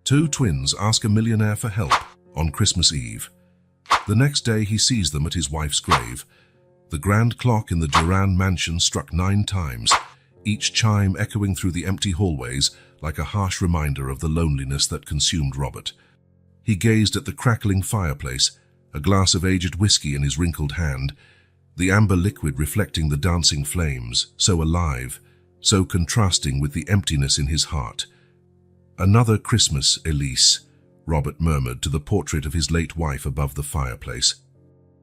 Two twins ask a millionaire for help on Christmas Eve. The next day he sees them at his wife's grave. The grand clock in the Duran mansion struck 9 times, each chime echoing through the empty hallways like a harsh reminder of the loneliness that consumed Robert. He gazed at the crackling fireplace, a glass of aged whiskey in his wrinkled hand, the amber liquid reflecting the dancing flames, so alive, so contrasting with the emptiness in his heart. "Another Christmas, Elise," Robert murmured to the portrait of his late wife above the fireplace.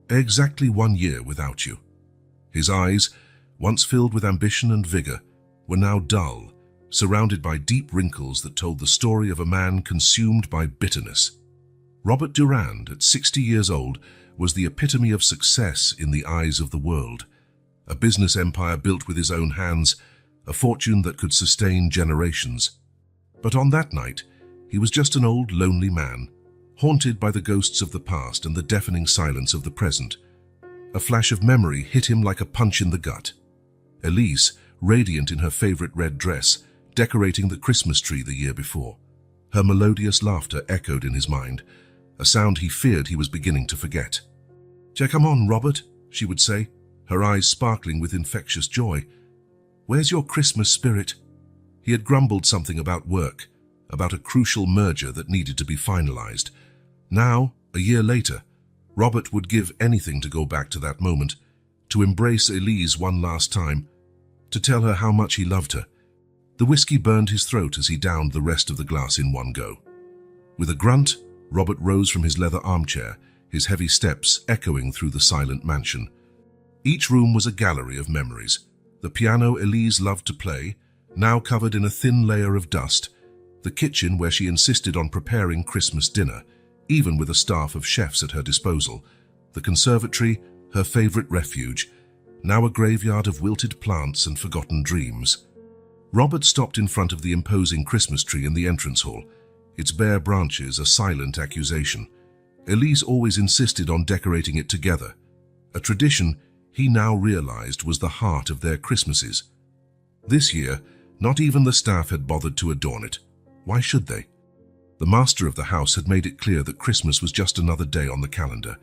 "Exactly 1 year without you." His eyes, once filled with ambition and vigor, were now dull, surrounded by deep wrinkles that told the story of a man consumed by bitterness. Robert Durand, at 60 years old, was the epitome of success in the eyes of the world. A business empire built with his own hands, a fortune that could sustain generations. But on that night, he was just an old, lonely man, haunted by the ghosts of the past and the deafening silence of the present. A flash of memory hit him like a punch in the gut. Elise, radiant in her favorite red dress, decorating the Christmas tree the year before. Her melodious laughter echoed in his mind, a sound he feared he was beginning to forget. "Come on, Robert," she would say, her eyes sparkling with infectious joy. "Where's your Christmas spirit?" He had grumbled something about work, about a crucial merger that needed to be finalized. Now, a year later, Robert would give anything to go back to that moment, to embrace Elise one last time, to tell her how much he loved her. The whiskey burned his throat as he downed the rest of the glass in one go. With a grunt, Robert rose from his leather armchair, his heavy steps echoing through the silent mansion. Each room was a gallery of memories. The piano Elise loved to play, now covered in a thin layer of dust, the kitchen where she insisted on preparing Christmas dinner, even with a staff of chefs at her disposal, the conservatory, her favorite refuge, now a graveyard of wilted plants and forgotten dreams. Robert stopped in front of the imposing Christmas tree in the entrance hall, its bare branches a silent accusation. Elise always insisted on decorating it together, a tradition he now realized was the heart of their Christmases. This year, not even the staff had bothered to adorn it. Why should they? The master of the house had made it clear that Christmas was just another day on the calendar.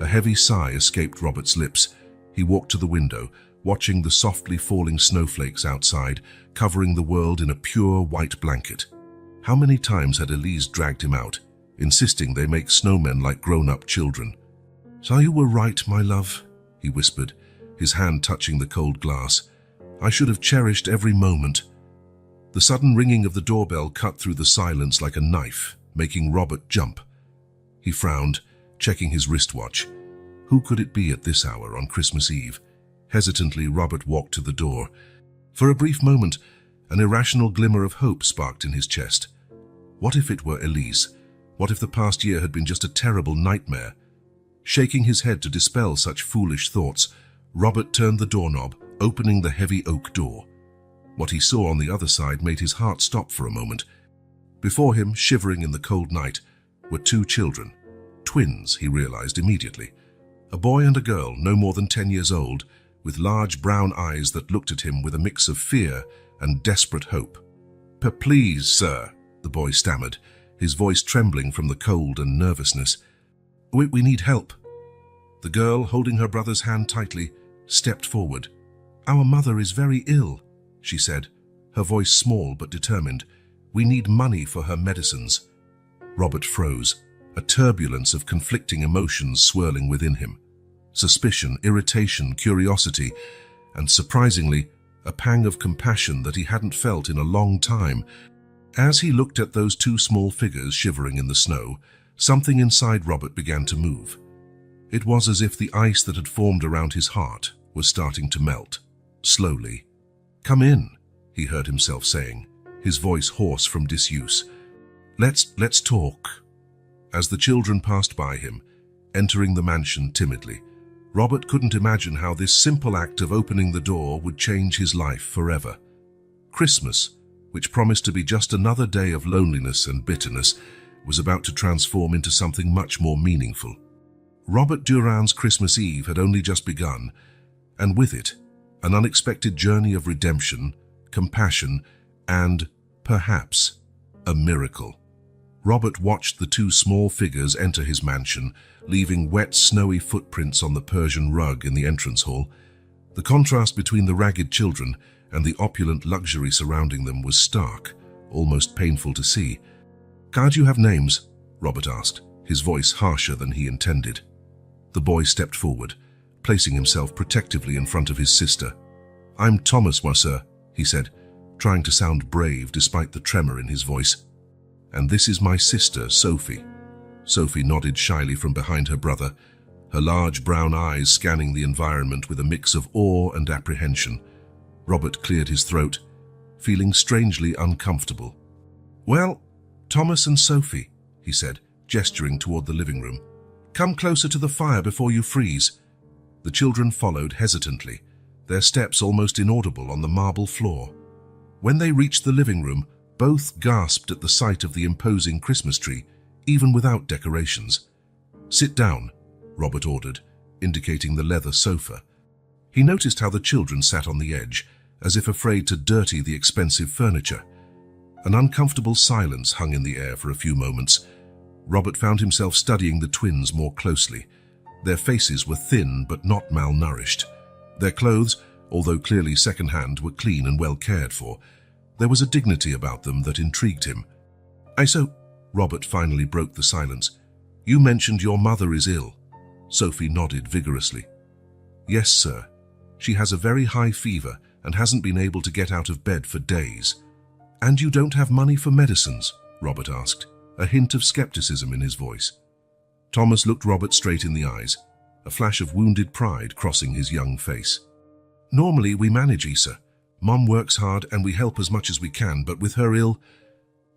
A heavy sigh escaped Robert's lips. He walked to the window, watching the softly falling snowflakes outside, covering the world in a pure white blanket. How many times had Elise dragged him out, insisting they make snowmen like grown-up children? "So you were right, my love," he whispered, his hand touching the cold glass. "I should have cherished every moment." The sudden ringing of the doorbell cut through the silence like a knife, making Robert jump. He frowned, checking his wristwatch. Who could it be at this hour on Christmas Eve? Hesitantly, Robert walked to the door. For a brief moment, an irrational glimmer of hope sparked in his chest. What if it were Elise? What if the past year had been just a terrible nightmare? Shaking his head to dispel such foolish thoughts, Robert turned the doorknob, opening the heavy oak door. What he saw on the other side made his heart stop for a moment. Before him, shivering in the cold night, were 2 children. Twins, he realized immediately. A boy and a girl, no more than 10 years old, with large brown eyes that looked at him with a mix of fear and desperate hope. Please, sir," the boy stammered, his voice trembling from the cold and nervousness. We need help." The girl, holding her brother's hand tightly, stepped forward. "Our mother is very ill," she said, her voice small but determined. "We need money for her medicines." Robert froze, a turbulence of conflicting emotions swirling within him. Suspicion, irritation, curiosity, and surprisingly, a pang of compassion that he hadn't felt in a long time. As he looked at those 2 small figures shivering in the snow, something inside Robert began to move. It was as if the ice that had formed around his heart was starting to melt, slowly. "Come in," he heard himself saying, his voice hoarse from disuse. Let's talk." As the children passed by him, entering the mansion timidly, Robert couldn't imagine how this simple act of opening the door would change his life forever. Christmas, which promised to be just another day of loneliness and bitterness, was about to transform into something much more meaningful. Robert Durand's Christmas Eve had only just begun, and with it, an unexpected journey of redemption, compassion, and, perhaps, a miracle. Robert watched the two small figures enter his mansion, leaving wet, snowy footprints on the Persian rug in the entrance hall. The contrast between the ragged children and the opulent luxury surrounding them was stark, almost painful to see. "Can't you have names?" Robert asked, his voice harsher than he intended. The boy stepped forward, placing himself protectively in front of his sister. "I'm Thomas, moi sir," he said, trying to sound brave despite the tremor in his voice. "And this is my sister, Sophie." Sophie nodded shyly from behind her brother, her large brown eyes scanning the environment with a mix of awe and apprehension. Robert cleared his throat, feeling strangely uncomfortable. "Well, Thomas and Sophie," he said, gesturing toward the living room. "Come closer to the fire before you freeze." The children followed hesitantly, their steps almost inaudible on the marble floor. When they reached the living room, both gasped at the sight of the imposing Christmas tree, even without decorations. "Sit down," Robert ordered, indicating the leather sofa. He noticed how the children sat on the edge, as if afraid to dirty the expensive furniture. An uncomfortable silence hung in the air for a few moments. Robert found himself studying the twins more closely. Their faces were thin but not malnourished. Their clothes, although clearly second-hand, were clean and well cared for. There was a dignity about them that intrigued him. Robert finally broke the silence. "You mentioned your mother is ill." Sophie nodded vigorously. "Yes, sir. She has a very high fever and hasn't been able to get out of bed for days." "And you don't have money for medicines?" Robert asked, a hint of skepticism in his voice. Thomas looked Robert straight in the eyes, a flash of wounded pride crossing his young face. "Normally we manage, Issa. Mom works hard and we help as much as we can, but with her ill—"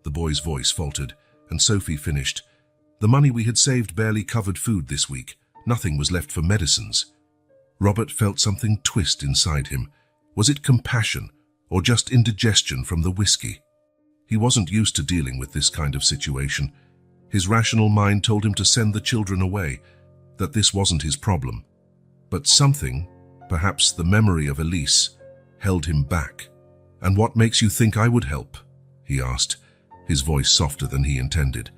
The boy's voice faltered, and Sophie finished. "The money we had saved barely covered food this week. Nothing was left for medicines." Robert felt something twist inside him. Was it compassion, or just indigestion from the whiskey? He wasn't used to dealing with this kind of situation. His rational mind told him to send the children away, that this wasn't his problem. But something, perhaps the memory of Elise, held him back. "And what makes you think I would help?" he asked, his voice softer than he intended.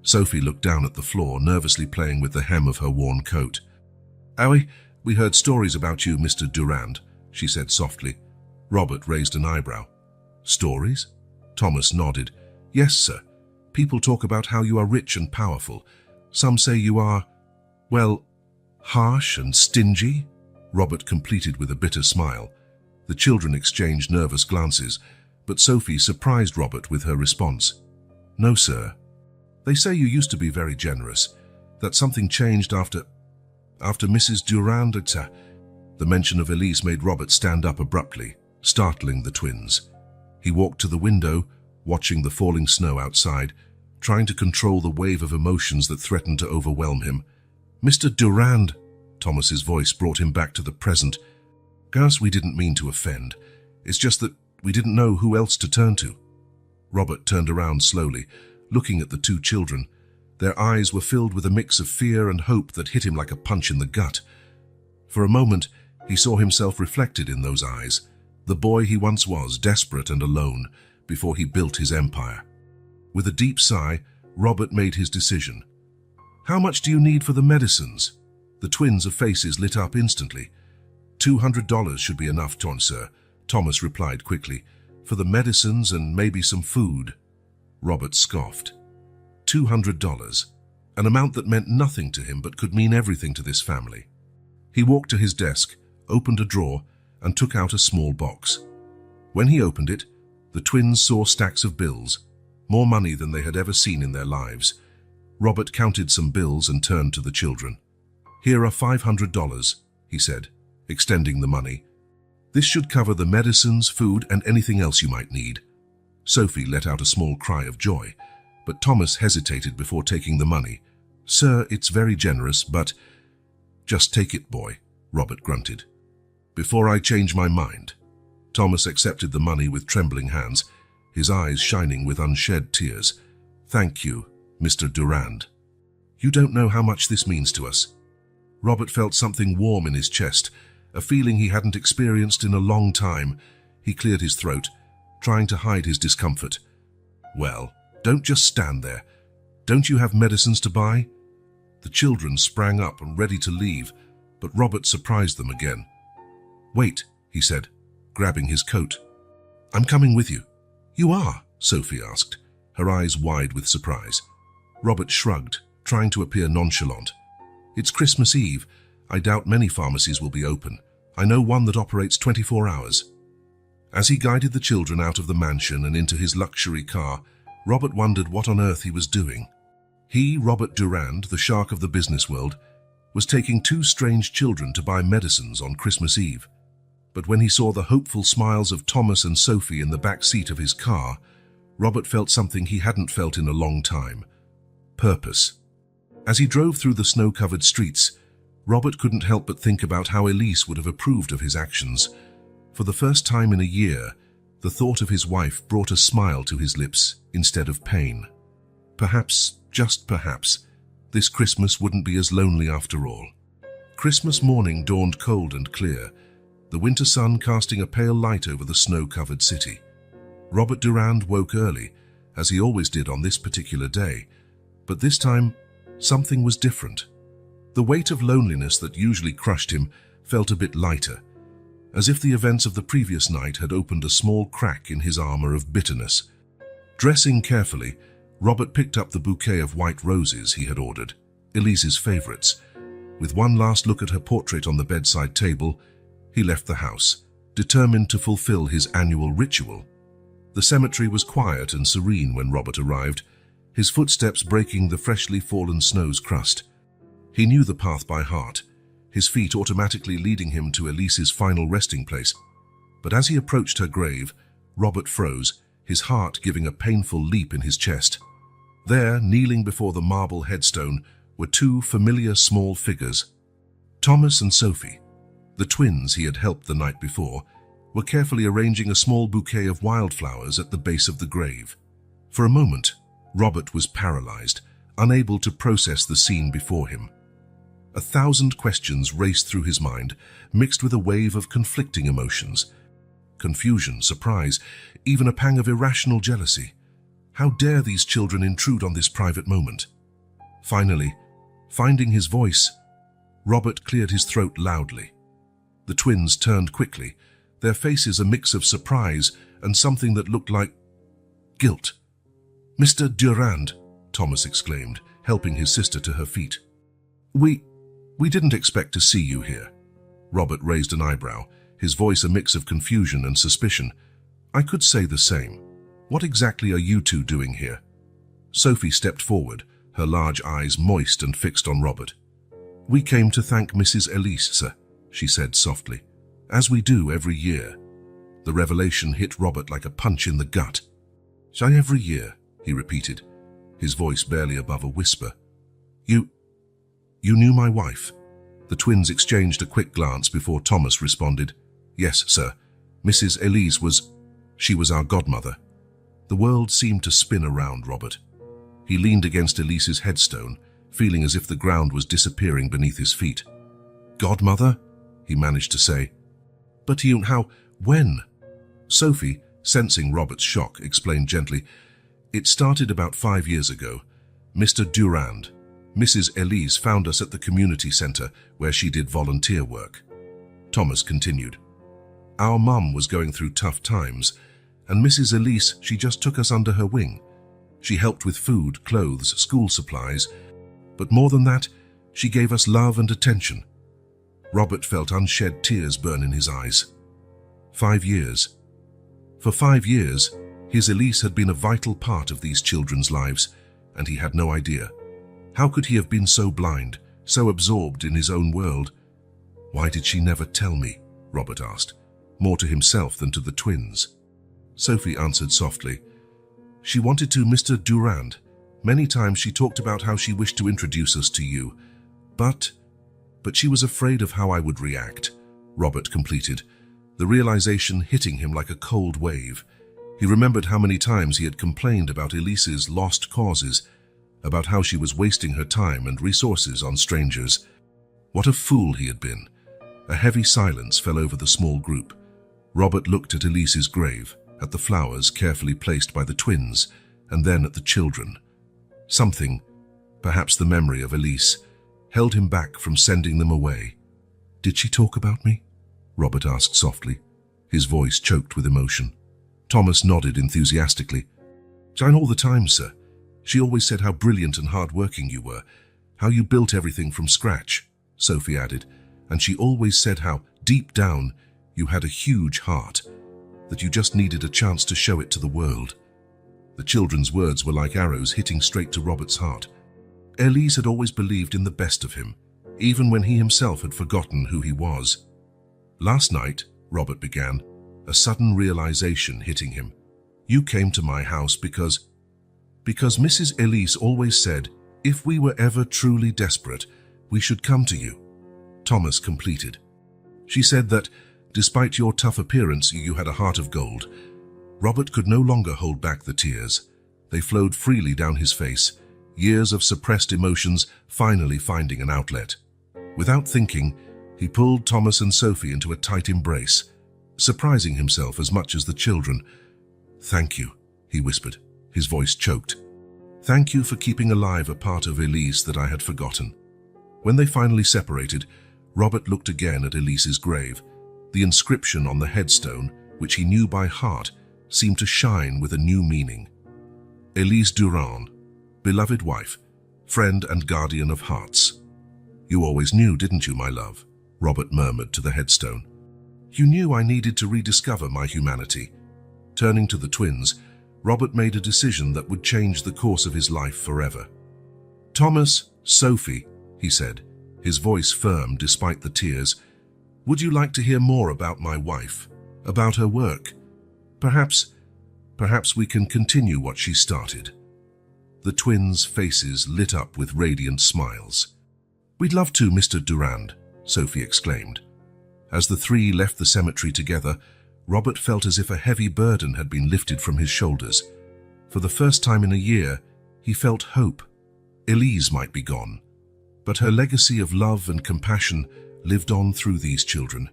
Sophie looked down at the floor, nervously playing with the hem of her worn coat. We heard stories about you, Mr. Durand," she said softly. Robert raised an eyebrow. "Stories?" Thomas nodded. "Yes, sir. People talk about how you are rich and powerful. Some say you are, well, harsh and stingy." Robert completed with a bitter smile. The children exchanged nervous glances, but Sophie surprised Robert with her response. "No, sir. They say you used to be very generous, that something changed after Mrs. Durand." The mention of Elise made Robert stand up abruptly, startling the twins. He walked to the window, watching the falling snow outside, trying to control the wave of emotions that threatened to overwhelm him. "Mr. Durand," Thomas's voice brought him back to the present. "Gus, we didn't mean to offend. It's just that we didn't know who else to turn to." Robert turned around slowly, looking at the two children. Their eyes were filled with a mix of fear and hope that hit him like a punch in the gut. For a moment, he saw himself reflected in those eyes, the boy he once was, desperate and alone, before he built his empire. With a deep sigh, Robert made his decision. "How much do you need for the medicines?" The twins' faces lit up instantly. $200 should be enough, sir," Thomas replied quickly. "For the medicines and maybe some food." Robert scoffed. $200, an amount that meant nothing to him but could mean everything to this family. He walked to his desk, opened a drawer, and took out a small box. When he opened it, the twins saw stacks of bills, more money than they had ever seen in their lives. Robert counted some bills and turned to the children. "Here are $500, he said, extending the money. "This should cover the medicines, food, and anything else you might need." Sophie let out a small cry of joy, but Thomas hesitated before taking the money. "Sir, it's very generous, but—" "Just take it, boy," Robert grunted. "Before I change my mind." Thomas accepted the money with trembling hands, his eyes shining with unshed tears. "Thank you, Mr. Durand. You don't know how much this means to us." Robert felt something warm in his chest, a feeling he hadn't experienced in a long time. He cleared his throat, trying to hide his discomfort. "Well, don't just stand there. Don't you have medicines to buy?" The children sprang up and ready to leave, but Robert surprised them again. "Wait," he said, grabbing his coat. "I'm coming with you." "You are?" Sophie asked, her eyes wide with surprise. Robert shrugged, trying to appear nonchalant. "It's Christmas Eve. I doubt many pharmacies will be open. I know one that operates 24 hours. As he guided the children out of the mansion and into his luxury car, Robert wondered what on earth he was doing. He, Robert Durand, the shark of the business world, was taking two strange children to buy medicines on Christmas Eve. But when he saw the hopeful smiles of Thomas and Sophie in the back seat of his car, Robert felt something he hadn't felt in a long time: purpose. As he drove through the snow-covered streets, Robert couldn't help but think about how Elise would have approved of his actions. For the first time in a year, the thought of his wife brought a smile to his lips instead of pain. Perhaps, just perhaps, this Christmas wouldn't be as lonely after all. Christmas morning dawned cold and clear, the winter sun casting a pale light over the snow-covered city. Robert Durand woke early, as he always did on this particular day, but this time, something was different. The weight of loneliness that usually crushed him felt a bit lighter, as if the events of the previous night had opened a small crack in his armor of bitterness. Dressing carefully, Robert picked up the bouquet of white roses he had ordered, Elise's favorites. With one last look at her portrait on the bedside table, he left the house, determined to fulfill his annual ritual. The cemetery was quiet and serene when Robert arrived, his footsteps breaking the freshly fallen snow's crust. He knew the path by heart, his feet automatically leading him to Elise's final resting place. But as he approached her grave, Robert froze, his heart giving a painful leap in his chest. There, kneeling before the marble headstone, were two familiar small figures. Thomas and Sophie, the twins he had helped the night before, were carefully arranging a small bouquet of wildflowers at the base of the grave. For a moment, Robert was paralyzed, unable to process the scene before him. 1,000 questions raced through his mind, mixed with a wave of conflicting emotions. Confusion, surprise, even a pang of irrational jealousy. How dare these children intrude on this private moment? Finally, finding his voice, Robert cleared his throat loudly. The twins turned quickly, their faces a mix of surprise and something that looked like guilt. "Mr. Durand," Thomas exclaimed, helping his sister to her feet. We didn't expect to see you here." Robert raised an eyebrow, his voice a mix of confusion and suspicion. "I could say the same. What exactly are you two doing here?" Sophie stepped forward, her large eyes moist and fixed on Robert. "We came to thank Mrs. Elise, sir," she said softly, "as we do every year." The revelation hit Robert like a punch in the gut. "Say every year," he repeated, his voice barely above a whisper. You knew my wife?" The twins exchanged a quick glance before Thomas responded, "Yes, sir. Mrs. Elise she was our godmother." The world seemed to spin around Robert. He leaned against Elise's headstone, feeling as if the ground was disappearing beneath his feet. "Godmother?" he managed to say. "But when?" Sophie, sensing Robert's shock, explained gently, "It started about 5 years ago. Mr. Durand, Mrs. Elise found us at the community center where she did volunteer work." Thomas continued, "Our mum was going through tough times, and Mrs. Elise, she just took us under her wing. She helped with food, clothes, school supplies, but more than that, she gave us love and attention." Robert felt unshed tears burn in his eyes. 5 years. For 5 years, his Elise had been a vital part of these children's lives, and he had no idea. How could he have been so blind, so absorbed in his own world? "Why did she never tell me?" Robert asked, more to himself than to the twins. Sophie answered softly, "She wanted to, Mr. Durand. Many times she talked about how she wished to introduce us to you. But she was afraid of how I would react," Robert completed, the realization hitting him like a cold wave. He remembered how many times he had complained about Elise's lost causes, about how she was wasting her time and resources on strangers. What a fool he had been. A heavy silence fell over the small group. Robert looked at Elise's grave, at the flowers carefully placed by the twins, and then at the children. Something, perhaps the memory of Elise, held him back from sending them away. "Did she talk about me?" Robert asked softly, his voice choked with emotion. Thomas nodded enthusiastically. "Jane all the time, sir. She always said how brilliant and hard-working you were, how you built everything from scratch," Sophie added, "and she always said how, deep down, you had a huge heart, that you just needed a chance to show it to the world." The children's words were like arrows hitting straight to Robert's heart. Elise had always believed in the best of him, even when he himself had forgotten who he was. "Last night," Robert began, a sudden realization hitting him. "You came to my house because Mrs. Elise always said, if we were ever truly desperate, we should come to you," Thomas completed. "She said that, despite your tough appearance, you had a heart of gold." Robert could no longer hold back the tears. They flowed freely down his face, years of suppressed emotions finally finding an outlet. Without thinking, he pulled Thomas and Sophie into a tight embrace, surprising himself as much as the children. "Thank you," he whispered, his voice choked. "Thank you for keeping alive a part of Elise that I had forgotten." When they finally separated, Robert looked again at Elise's grave. The inscription on the headstone, which he knew by heart, seemed to shine with a new meaning. "Elise Durand, beloved wife, friend and guardian of hearts." "You always knew, didn't you, my love?" Robert murmured to the headstone. "You knew I needed to rediscover my humanity." Turning to the twins, Robert made a decision that would change the course of his life forever. "Thomas, Sophie," he said, his voice firm despite the tears, "would you like to hear more about my wife, about her work? Perhaps we can continue what she started." The twins' faces lit up with radiant smiles. "We'd love to, Mr. Durand," Sophie exclaimed. As the three left the cemetery together, Robert felt as if a heavy burden had been lifted from his shoulders. For the first time in a year, he felt hope. Elise might be gone, but her legacy of love and compassion lived on through these children,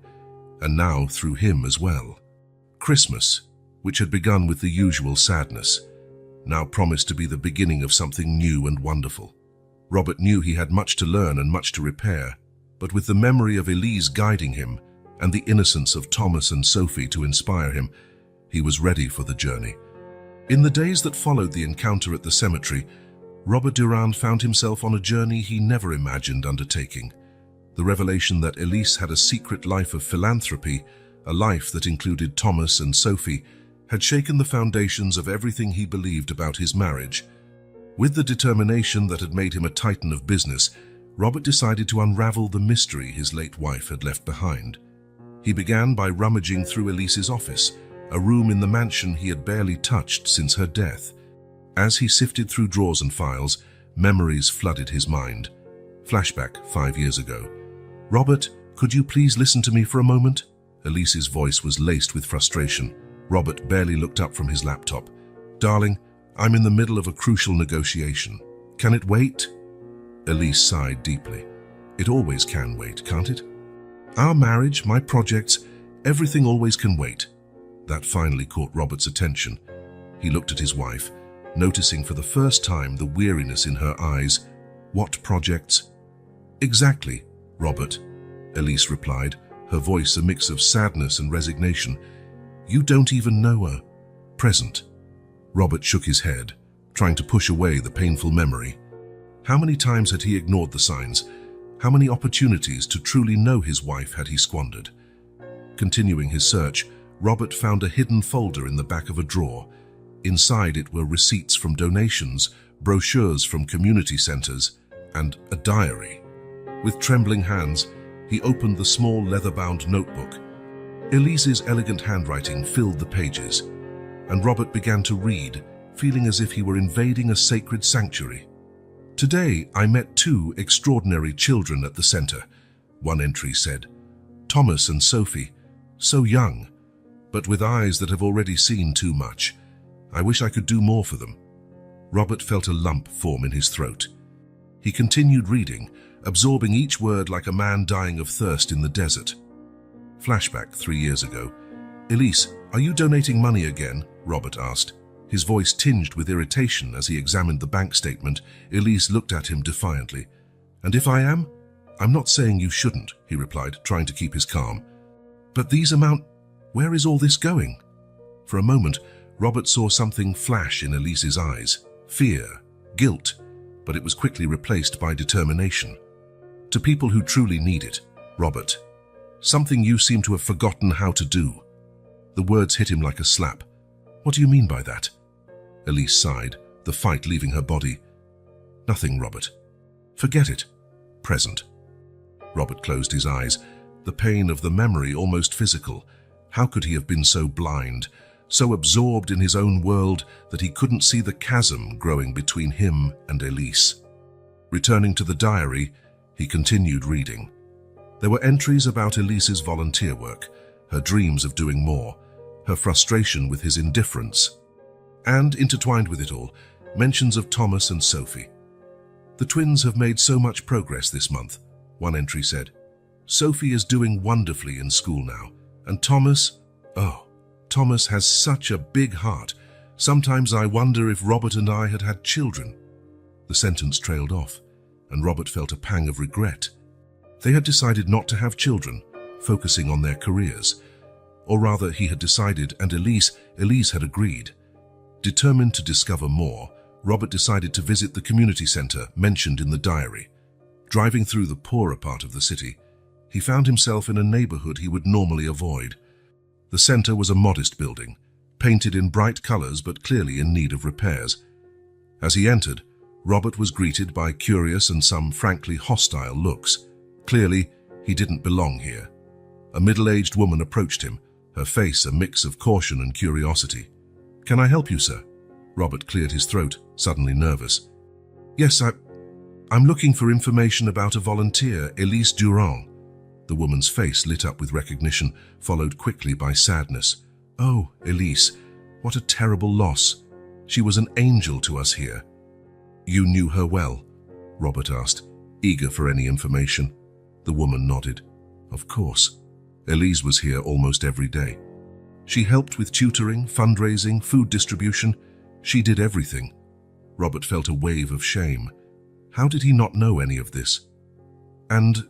and now through him as well. Christmas, which had begun with the usual sadness, now promised to be the beginning of something new and wonderful. Robert knew he had much to learn and much to repair, but with the memory of Elise guiding him, and the innocence of Thomas and Sophie to inspire him, he was ready for the journey. In the days that followed the encounter at the cemetery, Robert Durand found himself on a journey he never imagined undertaking. The revelation that Elise had a secret life of philanthropy, a life that included Thomas and Sophie, had shaken the foundations of everything he believed about his marriage. With the determination that had made him a titan of business, Robert decided to unravel the mystery his late wife had left behind. He began by rummaging through Elise's office, a room in the mansion he had barely touched since her death. As he sifted through drawers and files, memories flooded his mind. Flashback 5 years ago. "Robert, could you please listen to me for a moment?" Elise's voice was laced with frustration. Robert barely looked up from his laptop. "Darling, I'm in the middle of a crucial negotiation. Can it wait?" Elise sighed deeply. "It always can wait, can't it? Our marriage, my projects, everything always can wait." That finally caught Robert's attention. He looked at his wife, noticing for the first time the weariness in her eyes. "What projects?" "Exactly, Robert," Elise replied, her voice a mix of sadness and resignation. "You don't even know her. Present." Robert shook his head, trying to push away the painful memory. How many times had he ignored the signs? How many opportunities to truly know his wife had he squandered? Continuing his search, Robert found a hidden folder in the back of a drawer. Inside it were receipts from donations, brochures from community centers, and a diary. With trembling hands, he opened the small leather-bound notebook. Elise's elegant handwriting filled the pages, and Robert began to read, feeling as if he were invading a sacred sanctuary. "Today, I met 2 extraordinary children at the center," one entry said. "Thomas and Sophie, so young, but with eyes that have already seen too much. I wish I could do more for them." Robert felt a lump form in his throat. He continued reading, absorbing each word like a man dying of thirst in the desert. Flashback 3 years ago. "Elise, are you donating money again?" Robert asked, His voice tinged with irritation as he examined the bank statement. Elise looked at him defiantly. "And if I am? I'm not saying you shouldn't," he replied, trying to keep his calm. "But these amount... Where is all this going?" For a moment, Robert saw something flash in Elise's eyes. Fear, guilt, but it was quickly replaced by determination. "To people who truly need it, Robert. Something you seem to have forgotten how to do." The words hit him like a slap. "What do you mean by that?" Elise sighed, the fight leaving her body. "Nothing, Robert. Forget it. Present." Robert closed his eyes, the pain of the memory almost physical. How could he have been so blind, so absorbed in his own world that he couldn't see the chasm growing between him and Elise? Returning to the diary, he continued reading. There were entries about Elise's volunteer work, her dreams of doing more, her frustration with his indifference, and, intertwined with it all, mentions of Thomas and Sophie. "The twins have made so much progress this month," one entry said. "Sophie is doing wonderfully in school now, and Thomas has such a big heart. Sometimes I wonder if Robert and I had had children." The sentence trailed off, and Robert felt a pang of regret. They had decided not to have children, focusing on their careers. Or rather, he had decided, and Elise had agreed. Determined to discover more, Robert decided to visit the community center mentioned in the diary. Driving through the poorer part of the city, he found himself in a neighborhood he would normally avoid. The center was a modest building, painted in bright colors but clearly in need of repairs. As he entered, Robert was greeted by curious and some frankly hostile looks. Clearly, he didn't belong here. A middle-aged woman approached him, her face a mix of caution and curiosity. "Can I help you, sir?" Robert cleared his throat, suddenly nervous. "Yes, I'm looking for information about a volunteer, Elise Durand." The woman's face lit up with recognition, followed quickly by sadness. "Oh, Elise, what a terrible loss. She was an angel to us here." "You knew her well?" Robert asked, eager for any information. The woman nodded. "Of course. Elise was here almost every day. She helped with tutoring, fundraising, food distribution. She did everything." Robert felt a wave of shame. How did he not know any of this? "And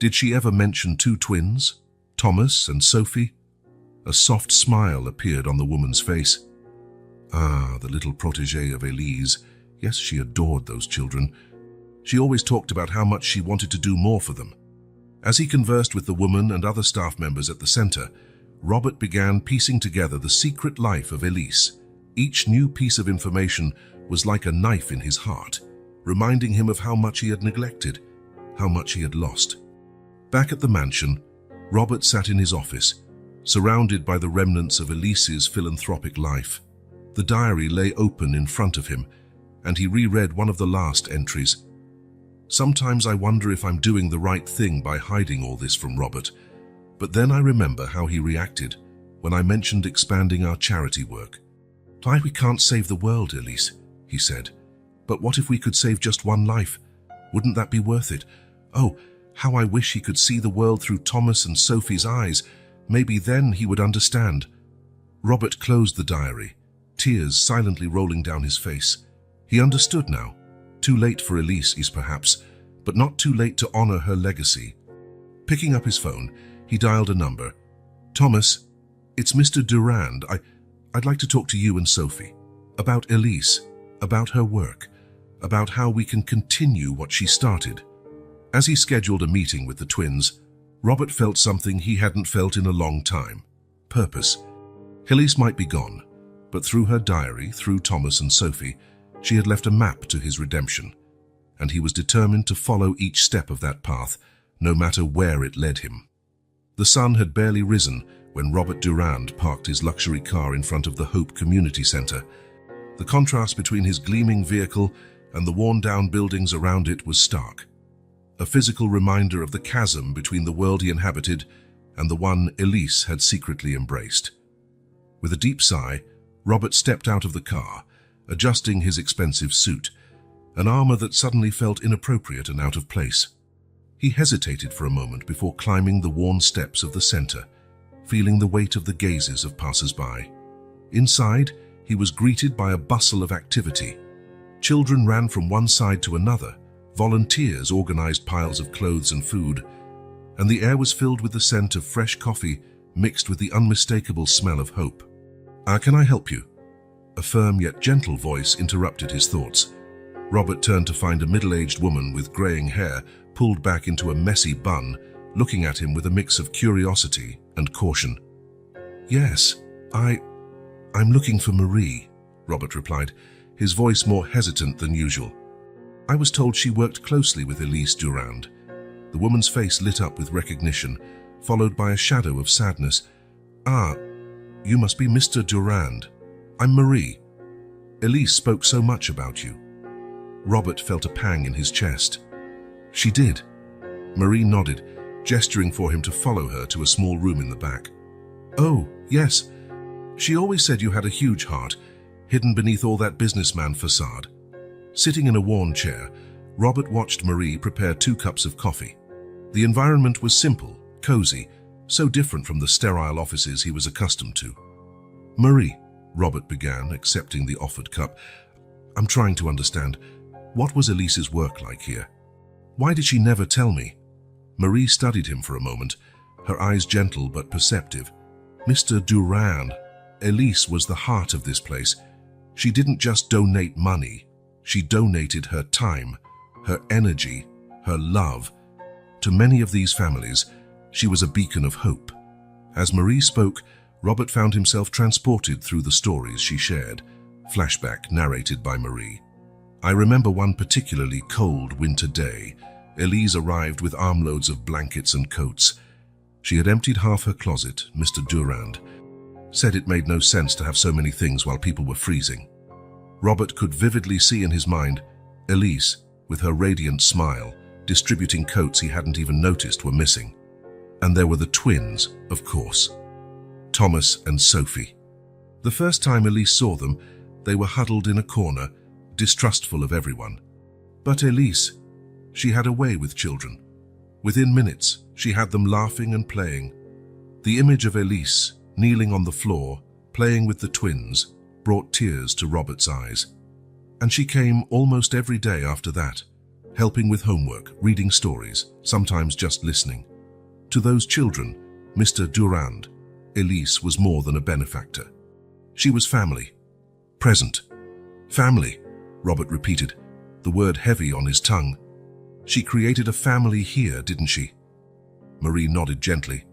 did she ever mention two twins, Thomas and Sophie?" A soft smile appeared on the woman's face. "Ah, the little protégé of Elise. Yes, she adored those children. She always talked about how much she wanted to do more for them." As he conversed with the woman and other staff members at the center, Robert began piecing together the secret life of Elise. Each new piece of information was like a knife in his heart, reminding him of how much he had neglected, how much he had lost. Back at the mansion, Robert sat in his office, surrounded by the remnants of Elise's philanthropic life. The diary lay open in front of him, and he reread one of the last entries. "Sometimes I wonder if I'm doing the right thing by hiding all this from Robert, but then I remember how he reacted when I mentioned expanding our charity work. 'Why, we can't save the world, Elise,' he said. 'But what if we could save just one life? Wouldn't that be worth it? Oh, how I wish he could see the world through Thomas and Sophie's eyes. Maybe then he would understand.'" Robert closed the diary, tears silently rolling down his face. He understood now. Too late for Elise, perhaps, but not too late to honor her legacy. Picking up his phone, he dialed a number. "Thomas, it's Mr. Durand. I'd like to talk to you and Sophie. About Elise, about her work, about how we can continue what she started." As he scheduled a meeting with the twins, Robert felt something he hadn't felt in a long time. Purpose. Elise might be gone, but through her diary, through Thomas and Sophie, she had left a map to his redemption, and he was determined to follow each step of that path, no matter where it led him. The sun had barely risen when Robert Durand parked his luxury car in front of the Hope Community Center. The contrast between his gleaming vehicle and the worn-down buildings around it was stark, a physical reminder of the chasm between the world he inhabited and the one Elise had secretly embraced. With a deep sigh, Robert stepped out of the car, adjusting his expensive suit, an armor that suddenly felt inappropriate and out of place. He hesitated for a moment before climbing the worn steps of the center, feeling the weight of the gazes of passers-by. Inside, he was greeted by a bustle of activity. Children ran from one side to another, volunteers organized piles of clothes and food, and the air was filled with the scent of fresh coffee mixed with the unmistakable smell of hope. Can I help you?" A firm yet gentle voice interrupted his thoughts. Robert turned to find a middle-aged woman with graying hair pulled back into a messy bun, looking at him with a mix of curiosity and caution. "Yes, I'm looking for Marie," Robert replied, his voice more hesitant than usual. "I was told she worked closely with Elise Durand." The woman's face lit up with recognition, followed by a shadow of sadness. "Ah, you must be Mr. Durand. I'm Marie. Elise spoke so much about you." Robert felt a pang in his chest. "She did." Marie nodded, gesturing for him to follow her to a small room in the back. "Oh, yes. She always said you had a huge heart, hidden beneath all that businessman facade." Sitting in a worn chair, Robert watched Marie prepare 2 cups of coffee. The environment was simple, cozy, so different from the sterile offices he was accustomed to. "Marie," Robert began, accepting the offered cup, "I'm trying to understand. What was Elise's work like here? Why did she never tell me?" Marie studied him for a moment, her eyes gentle but perceptive. "Mr. Durand, Elise was the heart of this place. She didn't just donate money. She donated her time, her energy, her love. To many of these families, she was a beacon of hope." As Marie spoke, Robert found himself transported through the stories she shared. Flashback narrated by Marie. "I remember one particularly cold winter day. Elise arrived with armloads of blankets and coats. She had emptied half her closet. Mr. Durand said it made no sense to have so many things while people were freezing." Robert could vividly see in his mind Elise, with her radiant smile, distributing coats he hadn't even noticed were missing. And there were the twins, of course. Thomas and Sophie. The first time Elise saw them, they were huddled in a corner, distrustful of everyone. But Elise, she had a way with children. Within minutes, she had them laughing and playing. The image of Elise, kneeling on the floor, playing with the twins, brought tears to Robert's eyes. And she came almost every day after that, helping with homework, reading stories, sometimes just listening. To those children, Mr. Durand, Elise was more than a benefactor. She was family. Present. "Family," Robert repeated, the word heavy on his tongue. "She created a family here, didn't she?" Marie nodded gently.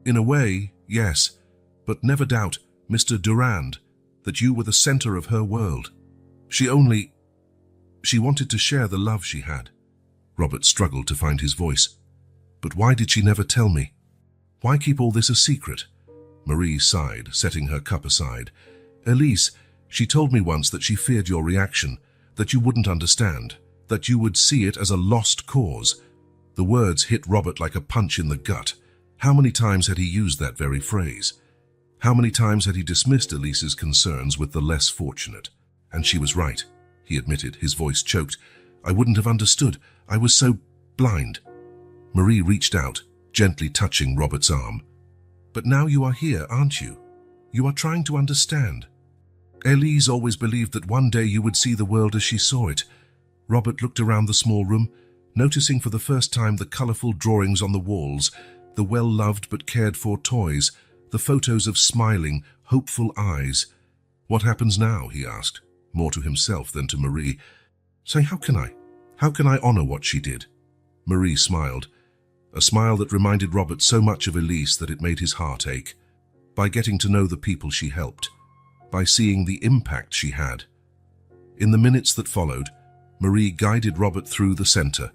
"In a way, yes, but never doubt, Mr. Durand, that you were the center of her world. She wanted to share the love she had." Robert struggled to find his voice. "But why did she never tell me? Why keep all this a secret?" Marie sighed, setting her cup aside. "Elise, she told me once that she feared your reaction, that you wouldn't understand, that you would see it as a lost cause." The words hit Robert like a punch in the gut. How many times had he used that very phrase? How many times had he dismissed Elise's concerns with the less fortunate? And she was right, he admitted, his voice choked. "I wouldn't have understood. I was so blind." Marie reached out, gently touching Robert's arm. "But now you are here, aren't you? You are trying to understand. Elise always believed that one day you would see the world as she saw it." Robert looked around the small room, noticing for the first time the colorful drawings on the walls, the well-loved but cared-for toys, the photos of smiling, hopeful eyes. "What happens now?" he asked, more to himself than to Marie. "Say, how can I honor what she did?" Marie smiled, a smile that reminded Robert so much of Elise that it made his heart ache. "By getting to know the people she helped, by seeing the impact she had." In the minutes that followed, Marie guided Robert through the center.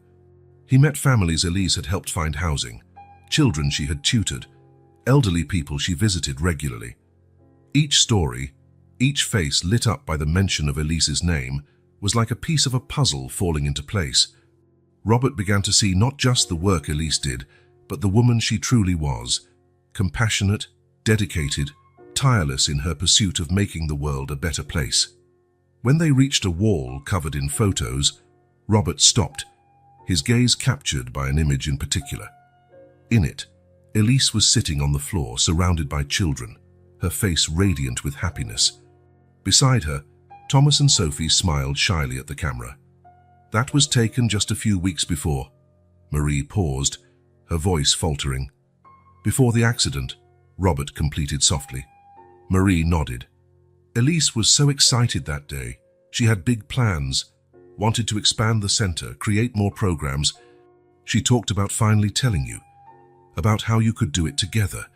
He met families Elise had helped find housing, children she had tutored, elderly people she visited regularly. Each story, each face lit up by the mention of Elise's name, was like a piece of a puzzle falling into place. Robert began to see not just the work Elise did, but the woman she truly was, compassionate, dedicated, tireless in her pursuit of making the world a better place. When they reached a wall covered in photos, Robert stopped, his gaze captured by an image in particular. In it, Elise was sitting on the floor surrounded by children, her face radiant with happiness. Beside her, Thomas and Sophie smiled shyly at the camera. That was taken just a few weeks before. Marie paused, her voice faltering. Before the accident, Robert completed softly. Marie nodded. Elise was so excited that day. She had big plans, wanted to expand the center, create more programs. She talked about finally telling you, about how you could do it together.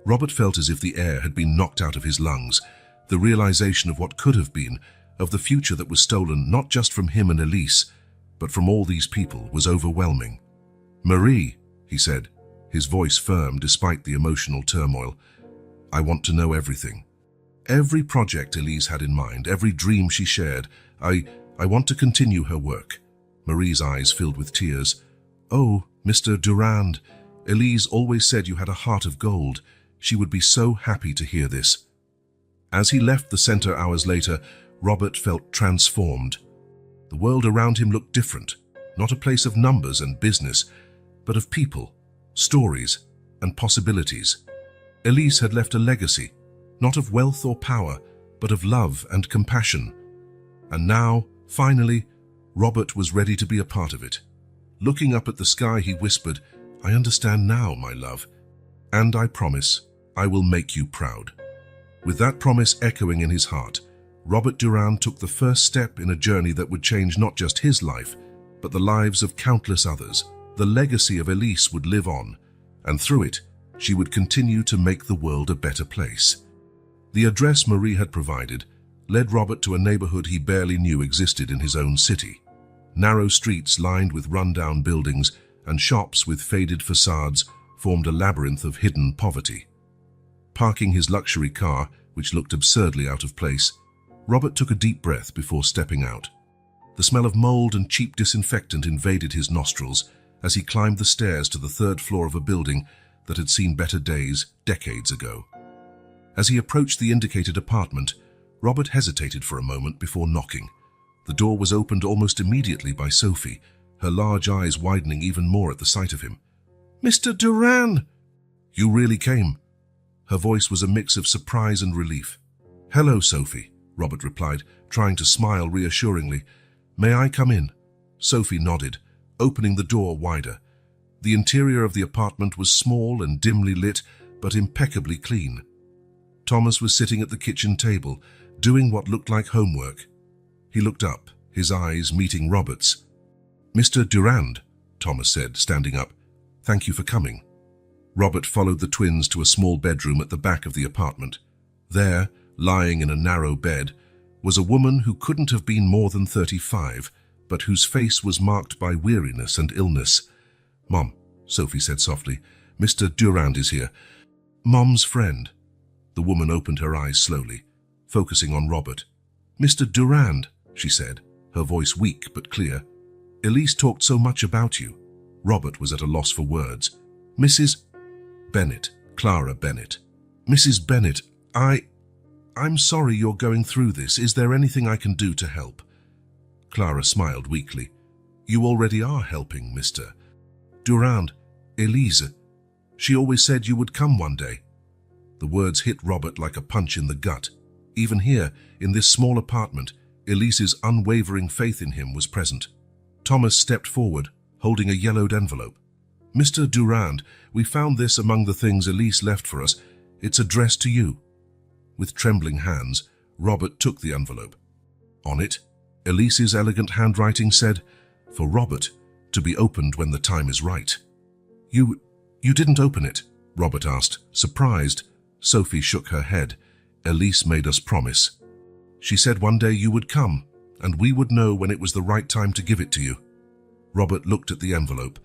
Robert felt as if the air had been knocked out of his lungs. The realization of what could have been, of the future that was stolen not just from him and Elise, but from all these people, was overwhelming. Marie, he said, his voice firm despite the emotional turmoil, I want to know everything. Every project Elise had in mind, every dream she shared. I want to continue her work. Marie's eyes filled with tears. Oh, Mr. Durand, Elise always said you had a heart of gold. She would be so happy to hear this. As he left the center hours later, Robert felt transformed. The world around him looked different, not a place of numbers and business, but of people, stories, and possibilities. Elise had left a legacy, not of wealth or power, but of love and compassion. And now, finally, Robert was ready to be a part of it. Looking up at the sky, he whispered, I understand now, my love, and I promise I will make you proud. With that promise echoing in his heart, Robert Durand took the first step in a journey that would change not just his life, but the lives of countless others. The legacy of Elise would live on, and through it, she would continue to make the world a better place. The address Marie had provided led Robert to a neighborhood he barely knew existed in his own city. Narrow streets lined with run-down buildings and shops with faded facades formed a labyrinth of hidden poverty. Parking his luxury car, which looked absurdly out of place, Robert took a deep breath before stepping out. The smell of mold and cheap disinfectant invaded his nostrils as he climbed the stairs to the third floor of a building that had seen better days decades ago. As he approached the indicated apartment, Robert hesitated for a moment before knocking. The door was opened almost immediately by Sophie, her large eyes widening even more at the sight of him. Mr. Durand! You really came. Her voice was a mix of surprise and relief. Hello, Sophie, Robert replied, trying to smile reassuringly. May I come in? Sophie nodded, opening the door wider. The interior of the apartment was small and dimly lit, but impeccably clean. Thomas was sitting at the kitchen table, doing what looked like homework. He looked up, his eyes meeting Robert's. Mr. Durand, Thomas said, standing up. Thank you for coming. Robert followed the twins to a small bedroom at the back of the apartment. There, lying in a narrow bed, was a woman who couldn't have been more than 35, but whose face was marked by weariness and illness. Mom, Sophie said softly, Mr. Durand is here. Mom's friend. The woman opened her eyes slowly, focusing on Robert. Mr. Durand, she said, her voice weak but clear. Elise talked so much about you. Robert was at a loss for words. Mrs. Bennett, Clara Bennett. Mrs. Bennett, I'm sorry you're going through this. Is there anything I can do to help? Clara smiled weakly. You already are helping, Mr. Durand. Elise. She always said you would come one day. The words hit Robert like a punch in the gut. Even here, in this small apartment, Elise's unwavering faith in him was present. Thomas stepped forward, holding a yellowed envelope. Mr. Durand, we found this among the things Elise left for us. It's addressed to you. With trembling hands, Robert took the envelope. On it, Elise's elegant handwriting said, For Robert, to be opened when the time is right. You didn't open it? Robert asked, surprised. Sophie shook her head. Elise made us promise. She said one day you would come, and we would know when it was the right time to give it to you. Robert looked at the envelope,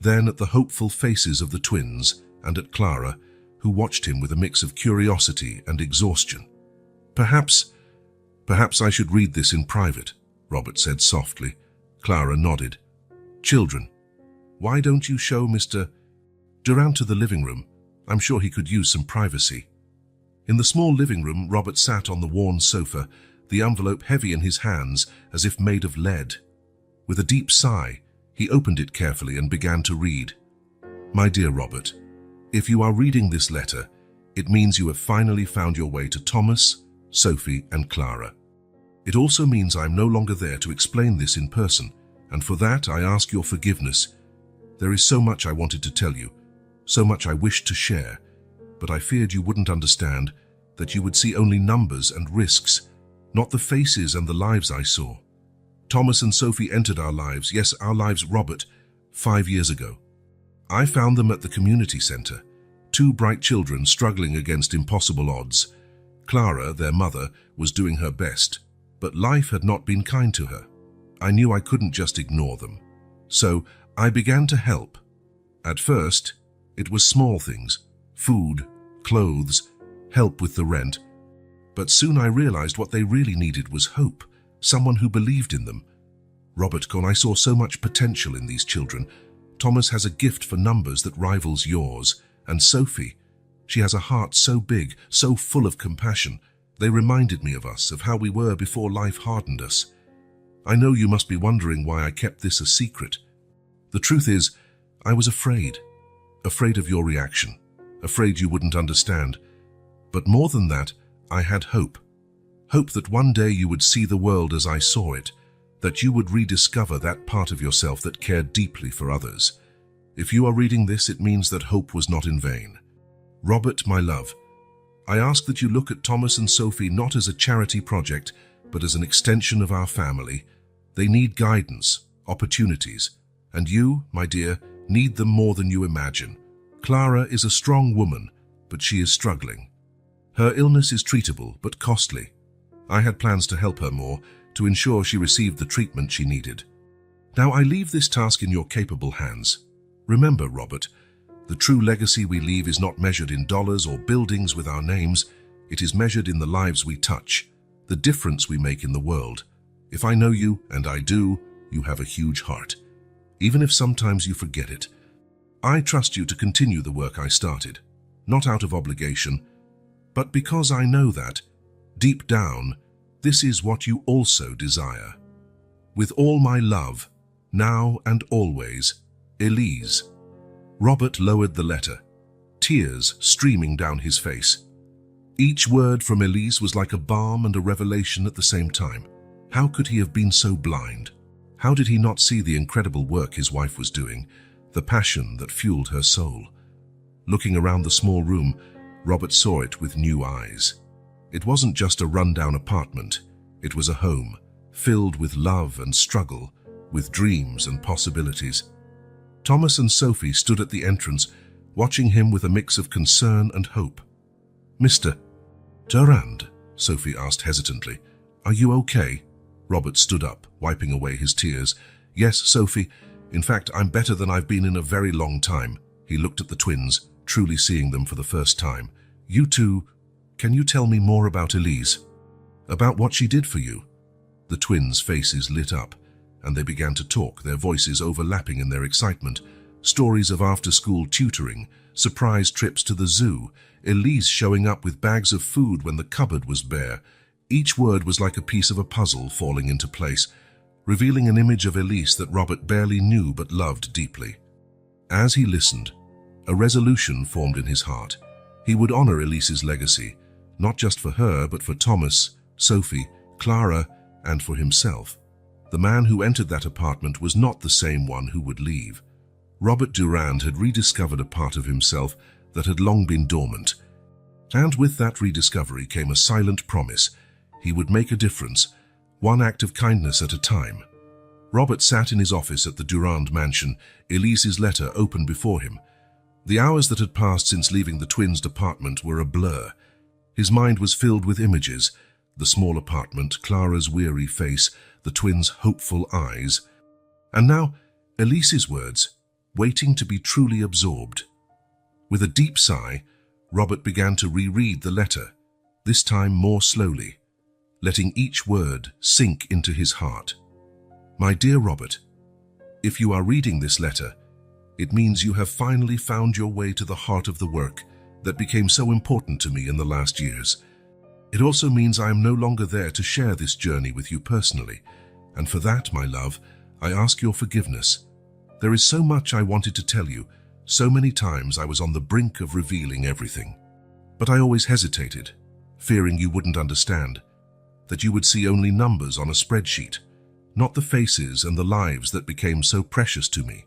then at the hopeful faces of the twins and at Clara, who watched him with a mix of curiosity and exhaustion. Perhaps I should read this in private, Robert said softly. Clara nodded. Children, why don't you show Mr. Durand to the living room? I'm sure he could use some privacy. In the small living room, Robert sat on the worn sofa, the envelope heavy in his hands as if made of lead. With a deep sigh, he opened it carefully and began to read. My dear Robert, if you are reading this letter, it means you have finally found your way to Thomas, Sophie, and Clara. It also means I am no longer there to explain this in person, and for that I ask your forgiveness. There is so much I wanted to tell you, so much I wished to share, but I feared you wouldn't understand, that you would see only numbers and risks, not the faces and the lives I saw. Thomas and Sophie entered our lives, yes, our lives, Robert, 5 years ago. I found them at the community center, two bright children struggling against impossible odds. Clara, their mother, was doing her best, but life had not been kind to her. I knew I couldn't just ignore them. So I began to help. At first, it was small things, food, clothes, help with the rent. But soon I realized what they really needed was hope, someone who believed in them. Robert, I saw so much potential in these children. Thomas has a gift for numbers that rivals yours, and Sophie, she has a heart so big, so full of compassion. They reminded me of us, of how we were before life hardened us. I know you must be wondering why I kept this a secret. The truth is, I was afraid of your reaction, afraid you wouldn't understand. But more than that, I had hope. Hope that one day you would see the world as I saw it, that you would rediscover that part of yourself that cared deeply for others. If you are reading this, it means that hope was not in vain. Robert, my love, I ask that you look at Thomas and Sophie not as a charity project, but as an extension of our family. They need guidance, opportunities, and you, my dear, need them more than you imagine. Clara is a strong woman, but she is struggling. Her illness is treatable, but costly. I had plans to help her more, to ensure she received the treatment she needed. Now I leave this task in your capable hands. Remember, Robert, the true legacy we leave is not measured in dollars or buildings with our names. It is measured in the lives we touch, the difference we make in the world. If I know you, and I do, you have a huge heart. Even if sometimes you forget it. I trust you to continue the work I started, not out of obligation, but because I know that, deep down, this is what you also desire. With all my love, now and always, Elise. Robert lowered the letter, tears streaming down his face. Each word from Elise was like a balm and a revelation at the same time. How could he have been so blind? How did he not see the incredible work his wife was doing, the passion that fueled her soul? Looking around the small room, Robert saw it with new eyes. It wasn't just a rundown apartment. It was a home, filled with love and struggle, with dreams and possibilities. Thomas and Sophie stood at the entrance, watching him with a mix of concern and hope. "Mr. Durand," Sophie asked hesitantly, "are you okay?" Robert stood up, wiping away his tears. "Yes, Sophie. In fact, I'm better than I've been in a very long time." He looked at the twins, truly seeing them for the first time. "You two, can you tell me more about Elise? About what she did for you?" The twins' faces lit up, and they began to talk, their voices overlapping in their excitement. Stories of after-school tutoring, surprise trips to the zoo, Elise showing up with bags of food when the cupboard was bare. Each word was like a piece of a puzzle falling into place, revealing an image of Elise that Robert barely knew but loved deeply. As he listened, a resolution formed in his heart. He would honor Elise's legacy, not just for her, but for Thomas, Sophie, Clara, and for himself. The man who entered that apartment was not the same one who would leave. Robert Durand had rediscovered a part of himself that had long been dormant. And with that rediscovery came a silent promise. He would make a difference, one act of kindness at a time. Robert sat in his office at the Durand mansion, Elise's letter open before him. The hours that had passed since leaving the twins' apartment were a blur. His mind was filled with images, the small apartment, Clara's weary face, the twins' hopeful eyes. And now, Elise's words, waiting to be truly absorbed. With a deep sigh, Robert began to reread the letter, this time more slowly, letting each word sink into his heart. "My dear Robert, if you are reading this letter, it means you have finally found your way to the heart of the work that became so important to me in the last years. It also means I am no longer there to share this journey with you personally, and for that, my love, I ask your forgiveness. There is so much I wanted to tell you, so many times I was on the brink of revealing everything. But I always hesitated. fearing you wouldn't understand, that you would see only numbers on a spreadsheet, not the faces and the lives that became so precious to me.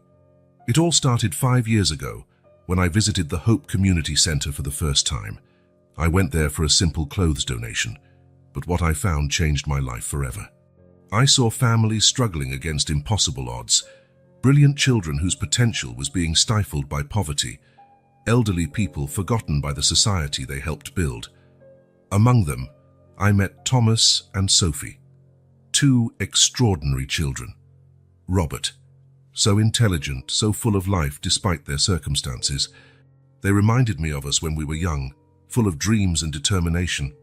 It all started 5 years ago when I visited the Hope Community Center for the first time. I went there for a simple clothes donation, but what I found changed my life forever. I saw families struggling against impossible odds, brilliant children whose potential was being stifled by poverty, elderly people forgotten by the society they helped build. Among them, I met Thomas and Sophie, two extraordinary children. Robert, so intelligent, so full of life despite their circumstances. They reminded me of us when we were young, full of dreams and determination.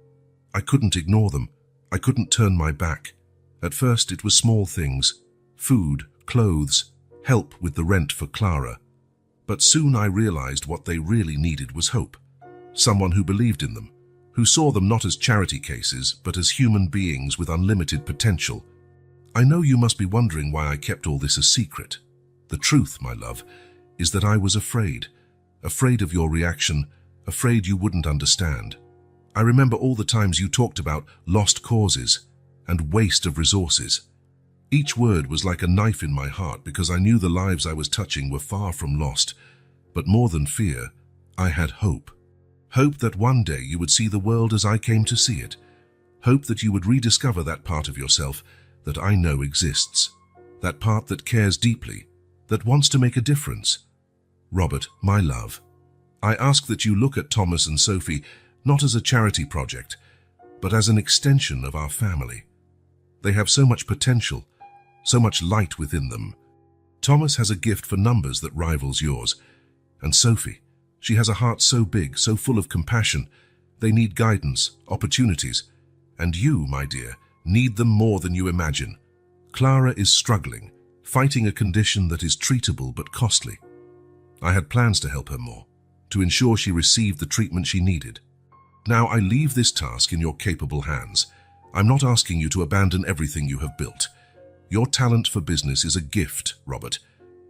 I couldn't ignore them. I couldn't turn my back. At first it was small things: food, clothes, help with the rent for Clara. But soon I realized what they really needed was hope. Someone who believed in them, who saw them not as charity cases, but as human beings with unlimited potential. I know you must be wondering why I kept all this a secret. The truth, my love, is that I was afraid of your reaction, afraid you wouldn't understand. I remember all the times you talked about lost causes and waste of resources. Each word was like a knife in my heart because I knew the lives I was touching were far from lost. But more than fear, I had hope. Hope that one day you would see the world as I came to see it. Hope that you would rediscover that part of yourself that I know exists. That part that cares deeply, that wants to make a difference. Robert, my love, I ask that you look at Thomas and Sophie not as a charity project, but as an extension of our family. They have so much potential, so much light within them. Thomas has a gift for numbers that rivals yours. And Sophie, she has a heart so big, so full of compassion. They need guidance, opportunities. And you, my dear, need them more than you imagine. Clara is struggling, fighting a condition that is treatable but costly. I had plans to help her more, to ensure she received the treatment she needed. Now I leave this task in your capable hands. I'm not asking you to abandon everything you have built. Your talent for business is a gift, Robert.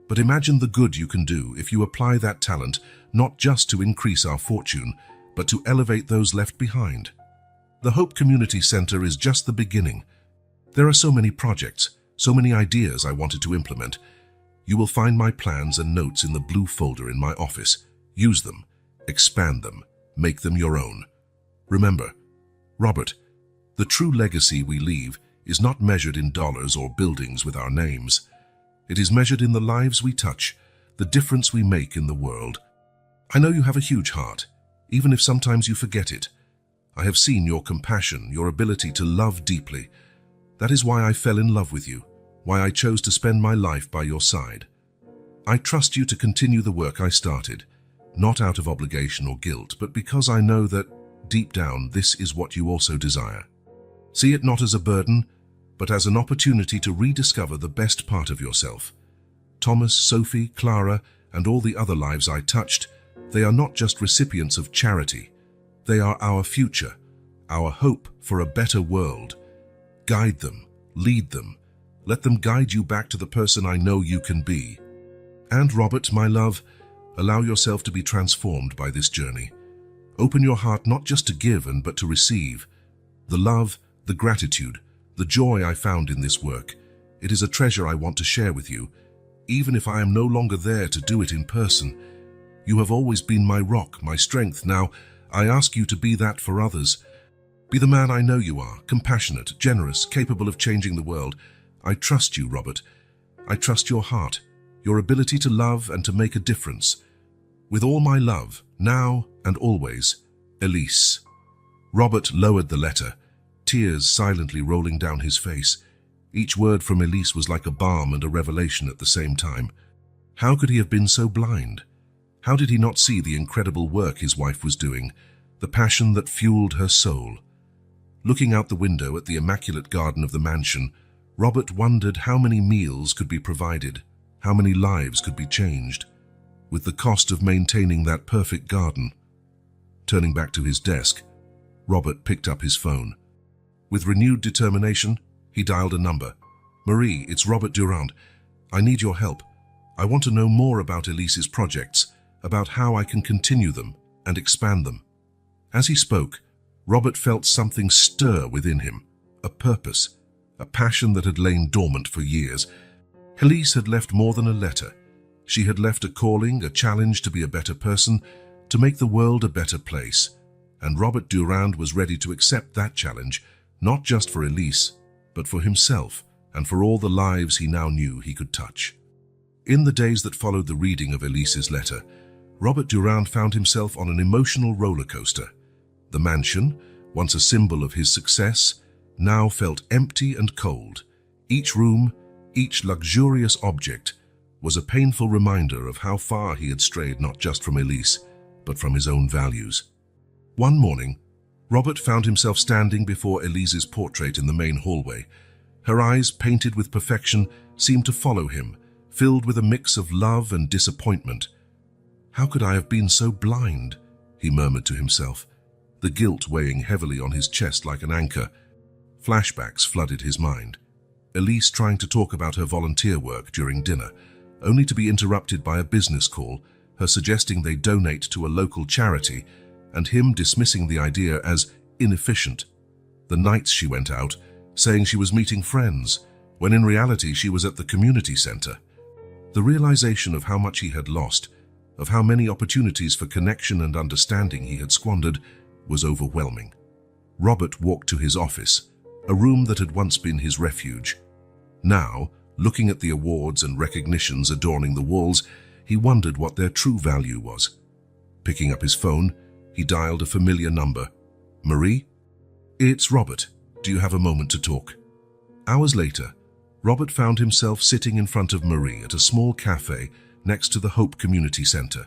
But imagine the good you can do if you apply that talent not just to increase our fortune, but to elevate those left behind. The Hope Community Center is just the beginning. There are so many projects, so many ideas I wanted to implement. You will find my plans and notes in the blue folder in my office. Use them, expand them, make them your own. Remember, Robert, the true legacy we leave is not measured in dollars or buildings with our names. It is measured in the lives we touch, the difference we make in the world. I know you have a huge heart, even if sometimes you forget it. I have seen your compassion, your ability to love deeply. That is why I fell in love with you, why I chose to spend my life by your side. I trust you to continue the work I started, not out of obligation or guilt, but because I know that, deep down, this is what you also desire. See it not as a burden, but as an opportunity to rediscover the best part of yourself. Thomas, Sophie, Clara, and all the other lives I touched, they are not just recipients of charity. They are our future, our hope for a better world. Guide them, lead them. Let them guide you back to the person I know you can be. And Robert, my love, allow yourself to be transformed by this journey. Open your heart not just to give but to receive. The love, the gratitude, the joy I found in this work, it is a treasure I want to share with you, even if I am no longer there to do it in person. You have always been my rock, my strength. Now, I ask you to be that for others. Be the man I know you are, compassionate, generous, capable of changing the world. I trust you, Robert. I trust your heart, your ability to love and to make a difference. With all my love, now and always, Elise. Robert lowered the letter, tears silently rolling down his face. Each word from Elise was like a balm and a revelation at the same time. How could he have been so blind? How did he not see the incredible work his wife was doing, the passion that fueled her soul? Looking out the window at the immaculate garden of the mansion, Robert wondered how many meals could be provided, how many lives could be changed, with the cost of maintaining that perfect garden. Turning back to his desk, Robert picked up his phone. With renewed determination, he dialed a number. "Marie, it's Robert Durand. I need your help. I want to know more about Elise's projects, about how I can continue them and expand them." As he spoke, Robert felt something stir within him, a purpose, a passion that had lain dormant for years. Elise had left more than a letter. She had left a calling, a challenge to be a better person, to make the world a better place. And Robert Durand was ready to accept that challenge, not just for Elise, but for himself and for all the lives he now knew he could touch. In the days that followed the reading of Elise's letter, Robert Durand found himself on an emotional roller coaster. The mansion, once a symbol of his success, now felt empty and cold. Each room, each luxurious object, was a painful reminder of how far he had strayed not just from Elise, but from his own values. One morning, Robert found himself standing before Elise's portrait in the main hallway. Her eyes, painted with perfection, seemed to follow him, filled with a mix of love and disappointment. "How could I have been so blind?" he murmured to himself, the guilt weighing heavily on his chest like an anchor. Flashbacks flooded his mind. Elise trying to talk about her volunteer work during dinner, only to be interrupted by a business call, her suggesting they donate to a local charity, and him dismissing the idea as inefficient. The nights she went out, saying she was meeting friends, when in reality she was at the community center. The realization of how much he had lost, of how many opportunities for connection and understanding he had squandered, was overwhelming. Robert walked to his office, a room that had once been his refuge. Now, looking at the awards and recognitions adorning the walls, he wondered what their true value was. Picking up his phone, he dialed a familiar number. "Marie? It's Robert. Do you have a moment to talk?" Hours later, Robert found himself sitting in front of Marie at a small cafe next to the Hope Community Center.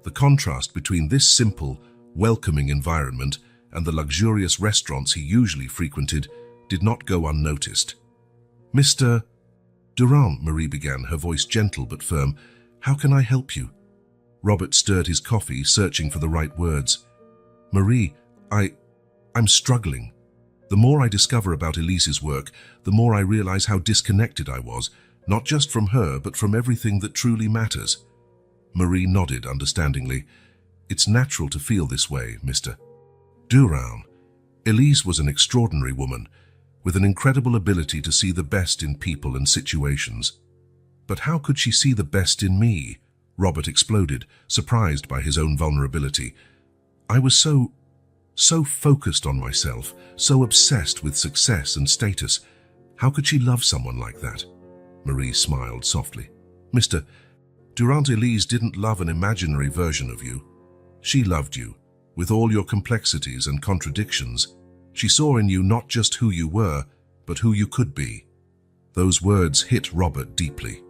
The contrast between this simple, welcoming environment and the luxurious restaurants he usually frequented did not go unnoticed. "Mr. Durand," Marie began, her voice gentle but firm, "how can I help you?" Robert stirred his coffee, searching for the right words. "Marie, I'm struggling. The more I discover about Elise's work, the more I realize how disconnected I was, not just from her, but from everything that truly matters." Marie nodded understandingly. "It's natural to feel this way, Mr. Durand. Elise was an extraordinary woman, with an incredible ability to see the best in people and situations. But how could she see the best in me?" Robert exploded, surprised by his own vulnerability. "I was so focused on myself, so obsessed with success and status. How could she love someone like that?" Marie smiled softly. "Mr. Durand, Elise didn't love an imaginary version of you. She loved you, with all your complexities and contradictions. She saw in you not just who you were, but who you could be." Those words hit Robert deeply.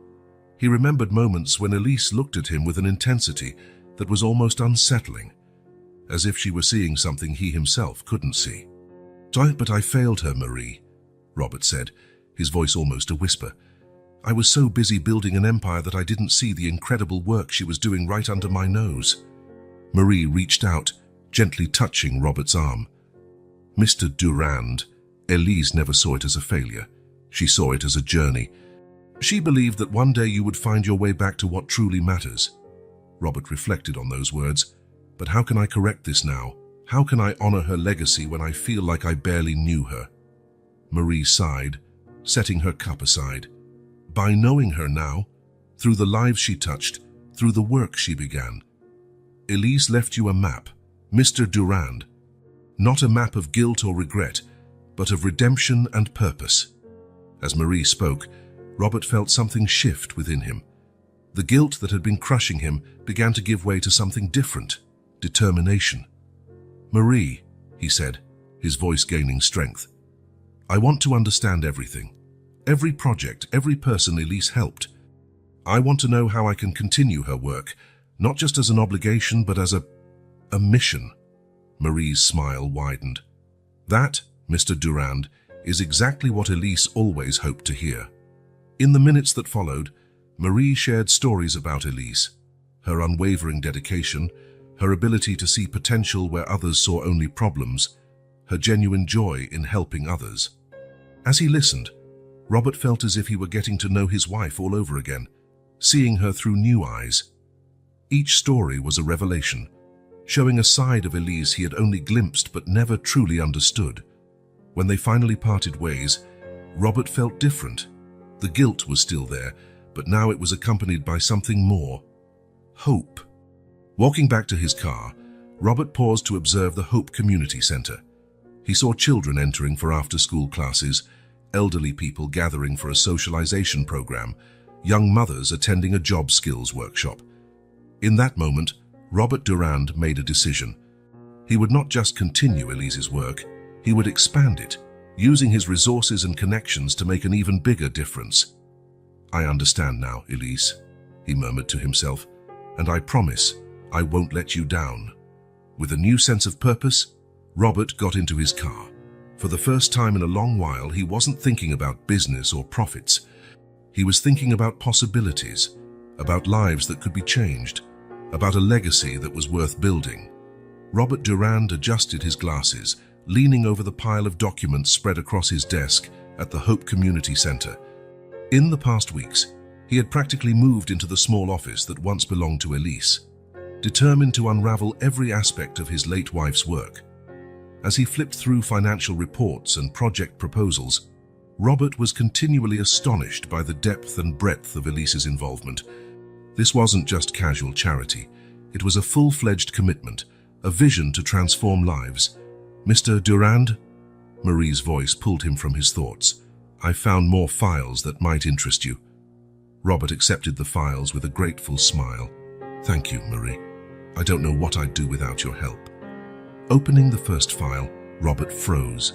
He remembered moments when Elise looked at him with an intensity that was almost unsettling, as if she were seeing something he himself couldn't see. "But I failed her, Marie," Robert said, his voice almost a whisper. "I was so busy building an empire that I didn't see the incredible work she was doing right under my nose." Marie reached out, gently touching Robert's arm. "Mr. Durand, Elise never saw it as a failure. She saw it as a journey. She believed that one day you would find your way back to what truly matters." Robert reflected on those words. "But how can I correct this now? How can I honor her legacy when I feel like I barely knew her?" Marie sighed, setting her cup aside. "By knowing her now, through the lives she touched, through the work she began, Elise left you a map, Mr. Durand. Not a map of guilt or regret, but of redemption and purpose." As Marie spoke, Robert felt something shift within him. The guilt that had been crushing him began to give way to something different: determination. "Marie," he said, his voice gaining strength, "I want to understand everything. Every project, every person Elise helped. I want to know how I can continue her work, not just as an obligation, but as a mission." Marie's smile widened. "That, Mr. Durand, is exactly what Elise always hoped to hear." In the minutes that followed, Marie shared stories about Elise, her unwavering dedication, her ability to see potential where others saw only problems, her genuine joy in helping others. As he listened, Robert felt as if he were getting to know his wife all over again, seeing her through new eyes. Each story was a revelation. showing a side of Elise he had only glimpsed but never truly understood. When they finally parted ways, Robert felt different. The guilt was still there, but now it was accompanied by something more: hope. Walking back to his car, Robert paused to observe the Hope Community Center. He saw children entering for after-school classes, elderly people gathering for a socialization program, young mothers attending a job skills workshop. In that moment, Robert Durand made a decision. He would not just continue Elise's work, he would expand it, using his resources and connections to make an even bigger difference. "I understand now, Elise," he murmured to himself, "and I promise I won't let you down." With a new sense of purpose, Robert got into his car. For the first time in a long while, he wasn't thinking about business or profits. He was thinking about possibilities, about lives that could be changed, about a legacy that was worth building. Robert Durand adjusted his glasses, leaning over the pile of documents spread across his desk at the Hope Community Center. In the past weeks, he had practically moved into the small office that once belonged to Elise, determined to unravel every aspect of his late wife's work. As he flipped through financial reports and project proposals, Robert was continually astonished by the depth and breadth of Elise's involvement. This wasn't just casual charity. It was a full-fledged commitment, a vision to transform lives. "Mr. Durand?" Marie's voice pulled him from his thoughts. "I found more files that might interest you." Robert accepted the files with a grateful smile. "Thank you, Marie. I don't know what I'd do without your help." Opening the first file, Robert froze.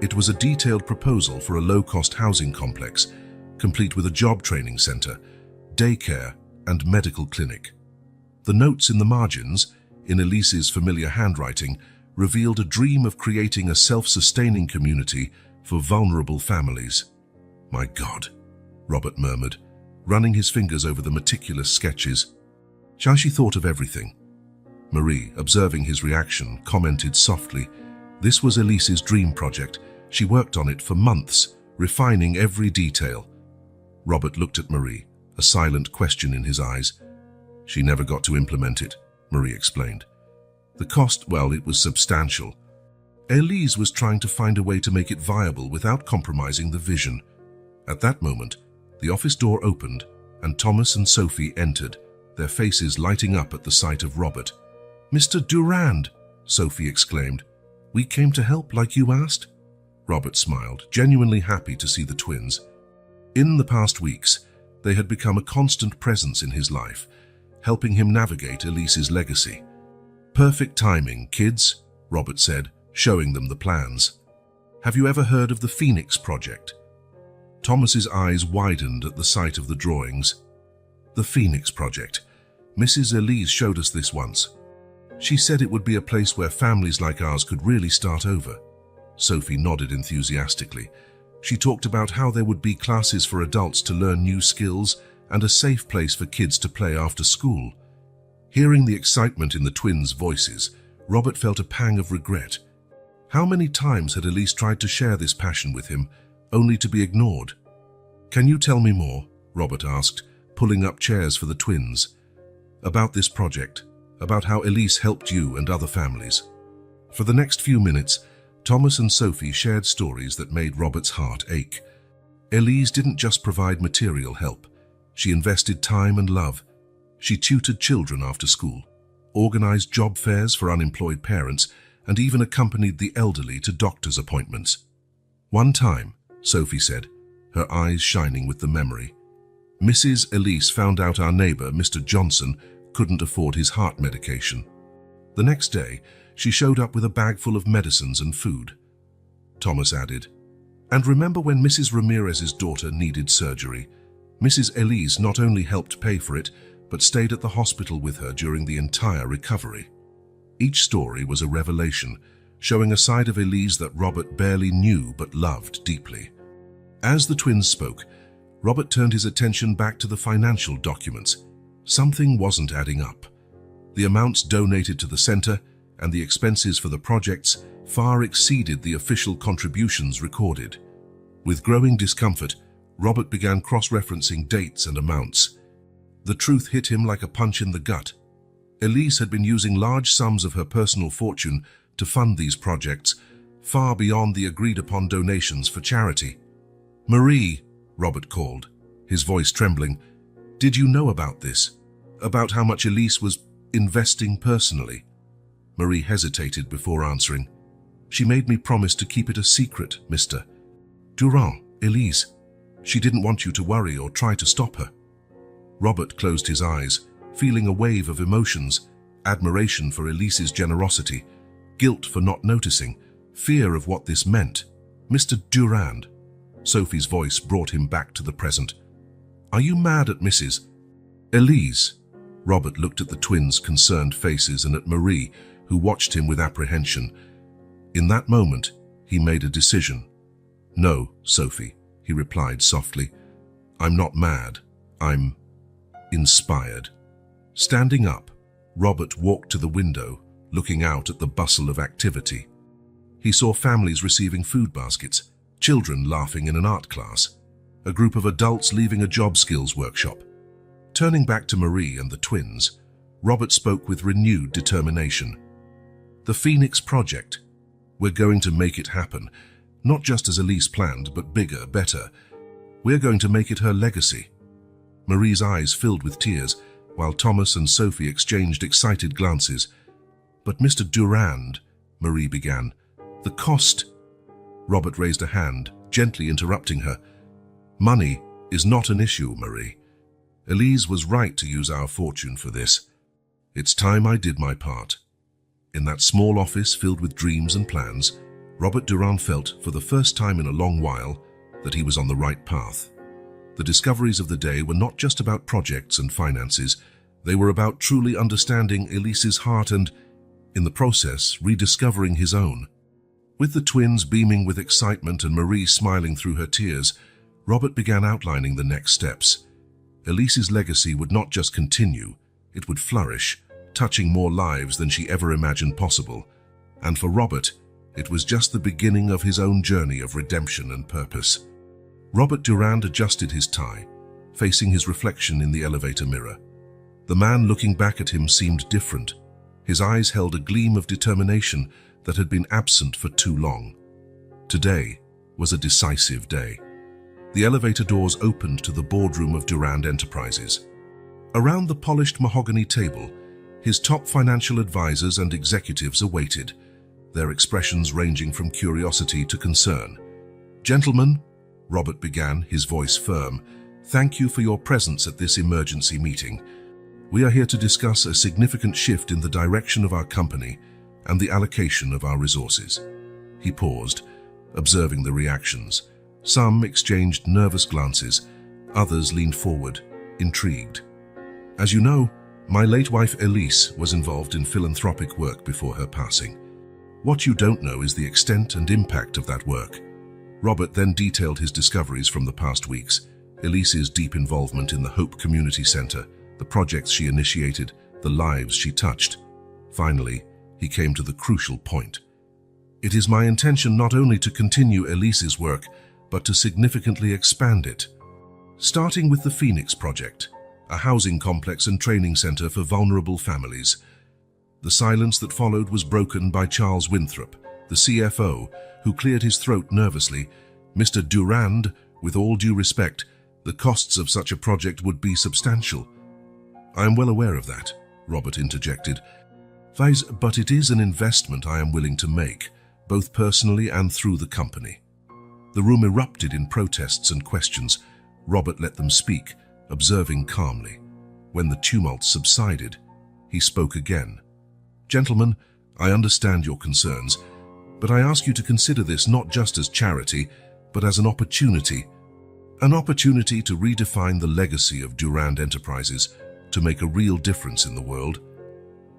It was a detailed proposal for a low-cost housing complex, complete with a job training center, daycare, and medical clinic. The notes in the margins, in Elise's familiar handwriting, revealed a dream of creating a self-sustaining community for vulnerable families. "My God," Robert murmured, running his fingers over the meticulous sketches. She thought of everything. Marie, observing his reaction, commented softly, "This was Elise's dream project. She worked on it for months, refining every detail." Robert looked at Marie, a silent question in his eyes. "She never got to implement it," Marie explained. "The cost, well, it was substantial. Elise was trying to find a way to make it viable without compromising the vision." At that moment, the office door opened and Thomas and Sophie entered, their faces lighting up at the sight of Robert. "Mr. Durand," Sophie exclaimed. "We came to help like you asked." Robert smiled, genuinely happy to see the twins. In the past weeks, they had become a constant presence in his life, helping him navigate Elise's legacy. "Perfect timing, kids," Robert said, showing them the plans. "Have you ever heard of the Phoenix Project?" Thomas's eyes widened at the sight of the drawings. "The Phoenix Project. Mrs. Elise showed us this once. She said it would be a place where families like ours could really start over." Sophie nodded enthusiastically. She talked about how there would be classes for adults to learn new skills and a safe place for kids to play after school. Hearing the excitement in the twins' voices, Robert felt a pang of regret. How many times had Elise tried to share this passion with him, only to be ignored? "Can you tell me more?" Robert asked, pulling up chairs for the twins. "About this project, about how Elise helped you and other families." For the next few minutes, Thomas and Sophie shared stories that made Robert's heart ache. Elise didn't just provide material help. She invested time and love. She tutored children after school, organized job fairs for unemployed parents, and even accompanied the elderly to doctor's appointments. One time, Sophie said, her eyes shining with the memory, Mrs. Elise found out our neighbor, Mr. Johnson, couldn't afford his heart medication. The next day, she showed up with a bag full of medicines and food. Thomas added, "And remember when Mrs. Ramirez's daughter needed surgery? Mrs. Elise not only helped pay for it, but stayed at the hospital with her during the entire recovery." Each story was a revelation, showing a side of Elise that Robert barely knew but loved deeply. As the twins spoke, Robert turned his attention back to the financial documents. Something wasn't adding up. The amounts donated to the center and the expenses for the projects far exceeded the official contributions recorded. With growing discomfort, Robert began cross-referencing dates and amounts. The truth hit him like a punch in the gut. Elise had been using large sums of her personal fortune to fund these projects, far beyond the agreed-upon donations for charity. "Marie," Robert called, his voice trembling, "did you know about this? About how much Elise was investing personally?" Marie hesitated before answering. "She made me promise to keep it a secret, Mr. Durand, Elise. She didn't want you to worry or try to stop her." Robert closed his eyes, feeling a wave of emotions: admiration for Elise's generosity, guilt for not noticing, fear of what this meant. "Mr. Durand," Sophie's voice brought him back to the present. "Are you mad at Mrs. Elise?" Robert looked at the twins' concerned faces and at Marie, who watched him with apprehension. In that moment, he made a decision. "No, Sophie," he replied softly. "I'm not mad. I'm inspired." Standing up, Robert walked to the window, looking out at the bustle of activity. He saw families receiving food baskets, children laughing in an art class, a group of adults leaving a job skills workshop. Turning back to Marie and the twins, Robert spoke with renewed determination. "The Phoenix Project. We're going to make it happen, not just as Elise planned, but bigger, better. We're going to make it her legacy." Marie's eyes filled with tears, while Thomas and Sophie exchanged excited glances. "But Mr. Durand," Marie began, "the cost—" Robert raised a hand, gently interrupting her. "Money is not an issue, Marie. Elise was right to use our fortune for this. It's time I did my part." In that small office filled with dreams and plans, Robert Durand felt, for the first time in a long while, that he was on the right path. The discoveries of the day were not just about projects and finances. They were about truly understanding Elise's heart and, in the process, rediscovering his own. With the twins beaming with excitement and Marie smiling through her tears, Robert began outlining the next steps. Elise's legacy would not just continue, it would flourish, touching more lives than she ever imagined possible. And for Robert, it was just the beginning of his own journey of redemption and purpose. Robert Durand adjusted his tie, facing his reflection in the elevator mirror. The man looking back at him seemed different. His eyes held a gleam of determination that had been absent for too long. Today was a decisive day. The elevator doors opened to the boardroom of Durand Enterprises. Around the polished mahogany table, his top financial advisors and executives awaited, their expressions ranging from curiosity to concern. "Gentlemen," Robert began, his voice firm, "thank you for your presence at this emergency meeting. We are here to discuss a significant shift in the direction of our company and the allocation of our resources." He paused, observing the reactions. Some exchanged nervous glances, others leaned forward, intrigued. "As you know, my late wife Elise was involved in philanthropic work before her passing. What you don't know is the extent and impact of that work." Robert then detailed his discoveries from the past weeks: Elise's deep involvement in the Hope Community Center, the projects she initiated, the lives she touched. Finally, he came to the crucial point. "It is my intention not only to continue Elise's work, but to significantly expand it. Starting with the Phoenix Project, a housing complex and training center for vulnerable families." The silence that followed was broken by Charles Winthrop, the CFO, who cleared his throat nervously. "Mr. Durand, with all due respect, the costs of such a project would be substantial." "I am well aware of that," Robert interjected. "But it is an investment I am willing to make, both personally and through the company." The room erupted in protests and questions. Robert let them speak, observing calmly. When the tumult subsided, he spoke again. "Gentlemen, I understand your concerns, but I ask you to consider this not just as charity, but as an opportunity to redefine the legacy of Durand Enterprises, to make a real difference in the world."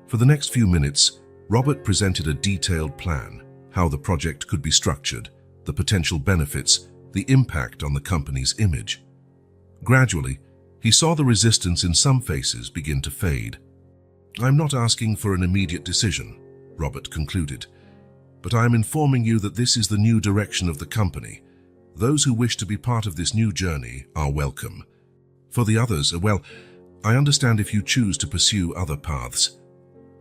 For the next few minutes, Robert presented a detailed plan: how the project could be structured, the potential benefits, the impact on the company's image. Gradually, he saw the resistance in some faces begin to fade. "I'm not asking for an immediate decision," Robert concluded, "but I am informing you that this is the new direction of the company. Those who wish to be part of this new journey are welcome. For the others, well, I understand if you choose to pursue other paths,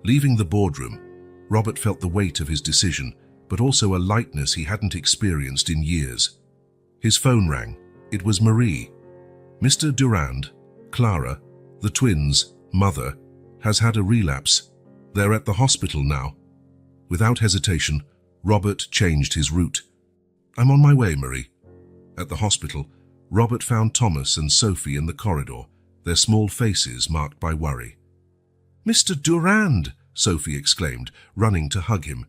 Leaving the boardroom, Robert felt the weight of his decision, but also a lightness he hadn't experienced in years. His phone rang. It was Marie. Mr. Durand, Clara, the twins' mother, has had a relapse. They're at the hospital now. Without hesitation, Robert changed his route. I'm on my way, Marie. At the hospital, Robert found Thomas and Sophie in the corridor, their small faces marked by worry. Mr. Durand, Sophie exclaimed, running to hug him.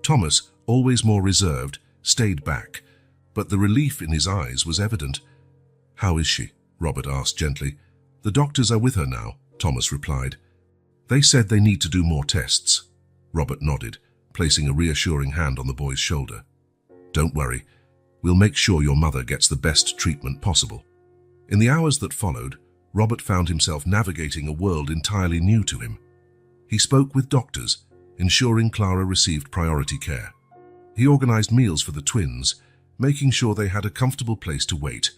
Thomas, always more reserved, stayed back, but the relief in his eyes was evident. How is she? Robert asked gently. The doctors are with her now, Thomas replied. They said they need to do more tests. Robert nodded, placing a reassuring hand on the boy's shoulder. Don't worry. We'll make sure your mother gets the best treatment possible. In the hours that followed, Robert found himself navigating a world entirely new to him. He spoke with doctors, ensuring Clara received priority care. He organized meals for the twins, making sure they had a comfortable place to wait,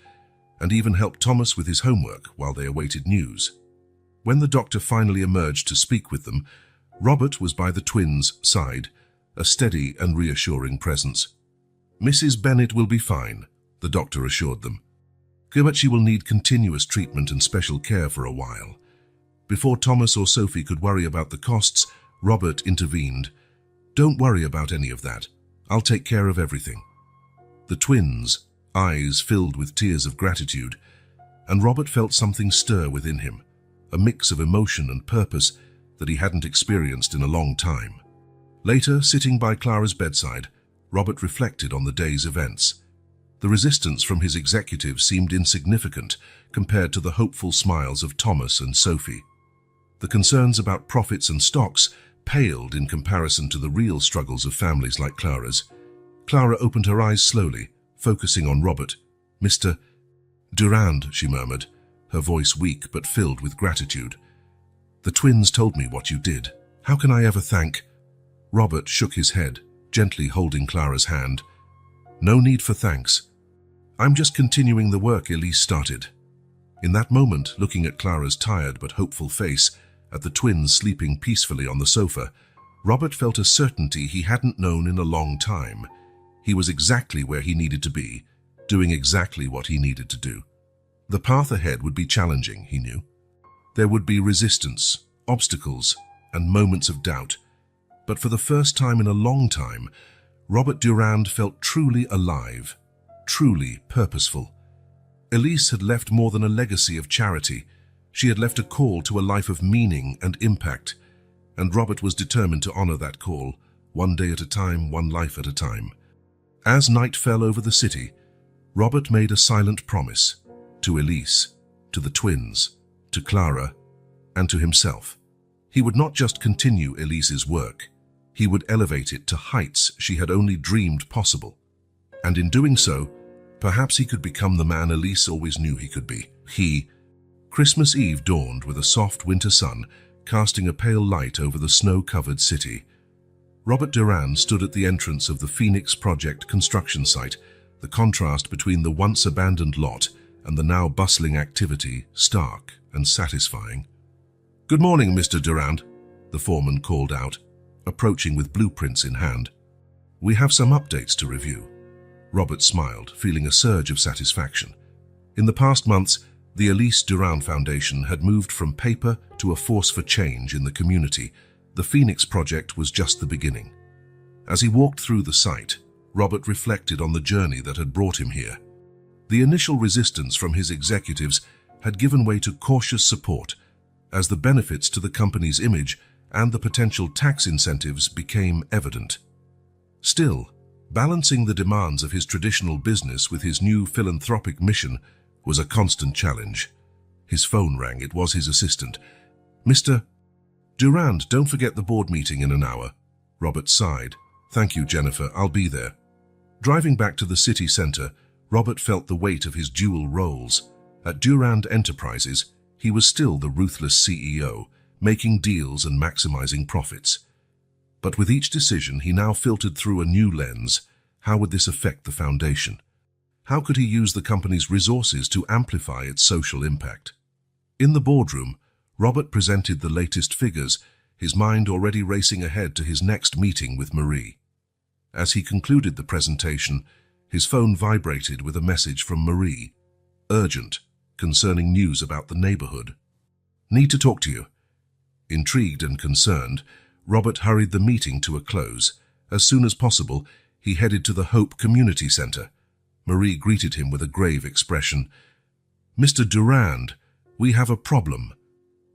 and even helped Thomas with his homework while they awaited news. When the doctor finally emerged to speak with them, Robert was by the twins' side, a steady and reassuring presence. Mrs. Bennett will be fine, the doctor assured them. But she will need continuous treatment and special care for a while. Before Thomas or Sophie could worry about the costs, Robert intervened. Don't worry about any of that. I'll take care of everything. The twins' eyes filled with tears of gratitude, and Robert felt something stir within him, a mix of emotion and purpose that he hadn't experienced in a long time. Later, sitting by Clara's bedside, Robert reflected on the day's events. The resistance from his executives seemed insignificant compared to the hopeful smiles of Thomas and Sophie. The concerns about profits and stocks paled in comparison to the real struggles of families like Clara's. Clara opened her eyes slowly, focusing on Robert. Mr. Durand, she murmured, her voice weak but filled with gratitude. The twins told me what you did. How can I ever thank? Robert shook his head, gently holding Clara's hand. No need for thanks. I'm just continuing the work Elise started. In that moment, looking at Clara's tired but hopeful face, at the twins sleeping peacefully on the sofa, Robert felt a certainty he hadn't known in a long time. He was exactly where he needed to be, doing exactly what he needed to do. The path ahead would be challenging, he knew. There would be resistance, obstacles, and moments of doubt. But for the first time in a long time, Robert Durand felt truly alive, truly purposeful. Elise had left more than a legacy of charity. She had left a call to a life of meaning and impact, and Robert was determined to honor that call, one day at a time, one life at a time. As night fell over the city, Robert made a silent promise to Elise, to the twins, to Clara, and to himself. He would not just continue Elise's work. He would elevate it to heights she had only dreamed possible. And in doing so, perhaps he could become the man Elise always knew he could be. Christmas Eve dawned with a soft winter sun, casting a pale light over the snow-covered city. Robert Durand stood at the entrance of the Phoenix Project construction site, the contrast between the once abandoned lot and the now bustling activity stark and satisfying. Good morning, Mr. Durand, the foreman called out, approaching with blueprints in hand. We have some updates to review. Robert smiled, feeling a surge of satisfaction. In the past months, the Elise Durand Foundation had moved from paper to a force for change in the community. The Phoenix Project was just the beginning. As he walked through the site, Robert reflected on the journey that had brought him here. The initial resistance from his executives had given way to cautious support as the benefits to the company's image and the potential tax incentives became evident. Still, balancing the demands of his traditional business with his new philanthropic mission was a constant challenge. His phone rang. It was his assistant. Mr. Durand, don't forget the board meeting in an hour. Robert sighed. Thank you, Jennifer. I'll be there. Driving back to the city center, Robert felt the weight of his dual roles. At Durand Enterprises, he was still the ruthless CEO, making deals and maximizing profits. But with each decision, he now filtered through a new lens. How would this affect the foundation? How could he use the company's resources to amplify its social impact? In the boardroom, Robert presented the latest figures, his mind already racing ahead to his next meeting with Marie. As he concluded the presentation, his phone vibrated with a message from Marie. Urgent, concerning news about the neighborhood. Need to talk to you. Intrigued and concerned, Robert hurried the meeting to a close. As soon as possible, he headed to the Hope Community Center. Marie greeted him with a grave expression. "Mr. Durand, we have a problem."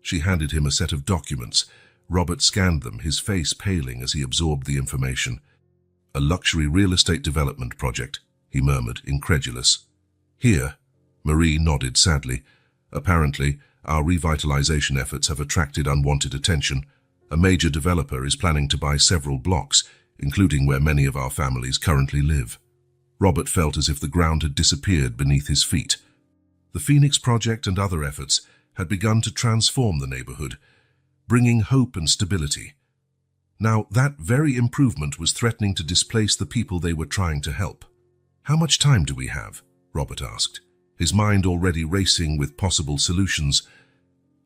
She handed him a set of documents. Robert scanned them, his face paling as he absorbed the information. "A luxury real estate development project," he murmured, incredulous. "Here," Marie nodded sadly. "Apparently, our revitalization efforts have attracted unwanted attention. A major developer is planning to buy several blocks, including where many of our families currently live." Robert felt as if the ground had disappeared beneath his feet. The Phoenix Project and other efforts had begun to transform the neighborhood, bringing hope and stability. Now, that very improvement was threatening to displace the people they were trying to help. "How much time do we have?" Robert asked, his mind already racing with possible solutions.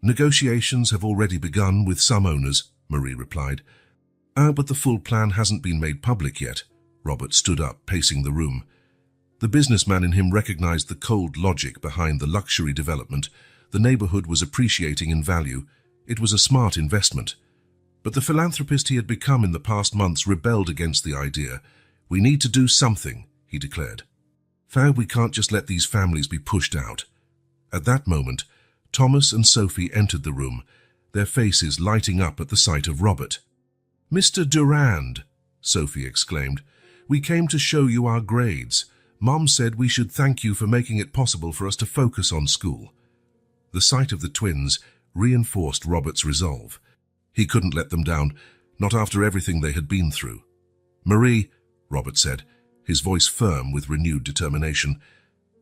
"Negotiations have already begun with some owners," Marie replied. But the full plan hasn't been made public yet." Robert stood up, pacing the room. The businessman in him recognized the cold logic behind the luxury development. The neighborhood was appreciating in value. It was a smart investment. But the philanthropist he had become in the past months rebelled against the idea. "We need to do something," he declared. "We can't just let these families be pushed out." At that moment, Thomas and Sophie entered the room, their faces lighting up at the sight of Robert. "Mr. Durand," Sophie exclaimed, "we came to show you our grades. Mom said we should thank you for making it possible for us to focus on school." The sight of the twins reinforced Robert's resolve. He couldn't let them down, not after everything they had been through. "Marie," Robert said, his voice firm with renewed determination,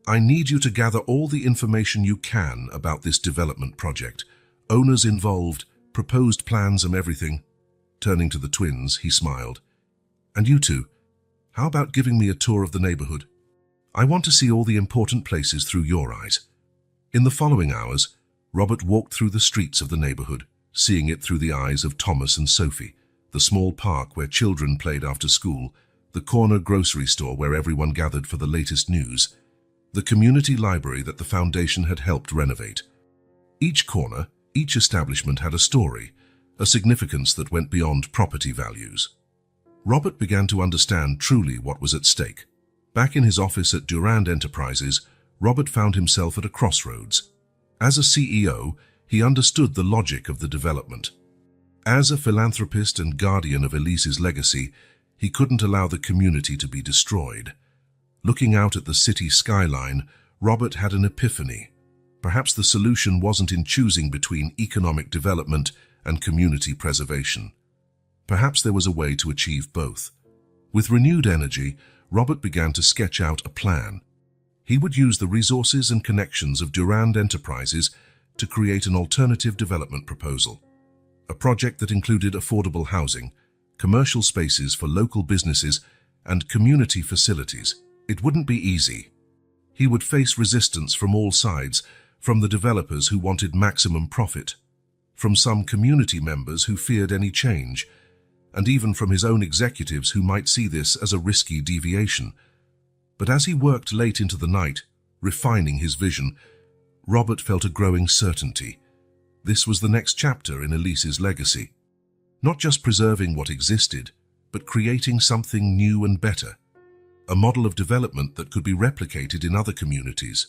"I need you to gather all the information you can about this development project. Owners involved, proposed plans and everything." Turning to the twins, he smiled. "And you two, how about giving me a tour of the neighborhood? I want to see all the important places through your eyes." In the following hours, Robert walked through the streets of the neighborhood, seeing it through the eyes of Thomas and Sophie, the small park where children played after school, the corner grocery store where everyone gathered for the latest news, the community library that the foundation had helped renovate. Each corner, each establishment had a story, a significance that went beyond property values. Robert began to understand truly what was at stake. Back in his office at Durand Enterprises, Robert found himself at a crossroads. As a CEO, he understood the logic of the development. As a philanthropist and guardian of Elise's legacy, he couldn't allow the community to be destroyed. Looking out at the city skyline, Robert had an epiphany. Perhaps the solution wasn't in choosing between economic development and community preservation. Perhaps there was a way to achieve both. With renewed energy, Robert began to sketch out a plan. He would use the resources and connections of Durand Enterprises to create an alternative development proposal. A project that included affordable housing, commercial spaces for local businesses, and community facilities. It wouldn't be easy. He would face resistance from all sides, from the developers who wanted maximum profit, from some community members who feared any change, and even from his own executives who might see this as a risky deviation. But as he worked late into the night, refining his vision, Robert felt a growing certainty. This was the next chapter in Elise's legacy. Not just preserving what existed, but creating something new and better. A model of development that could be replicated in other communities.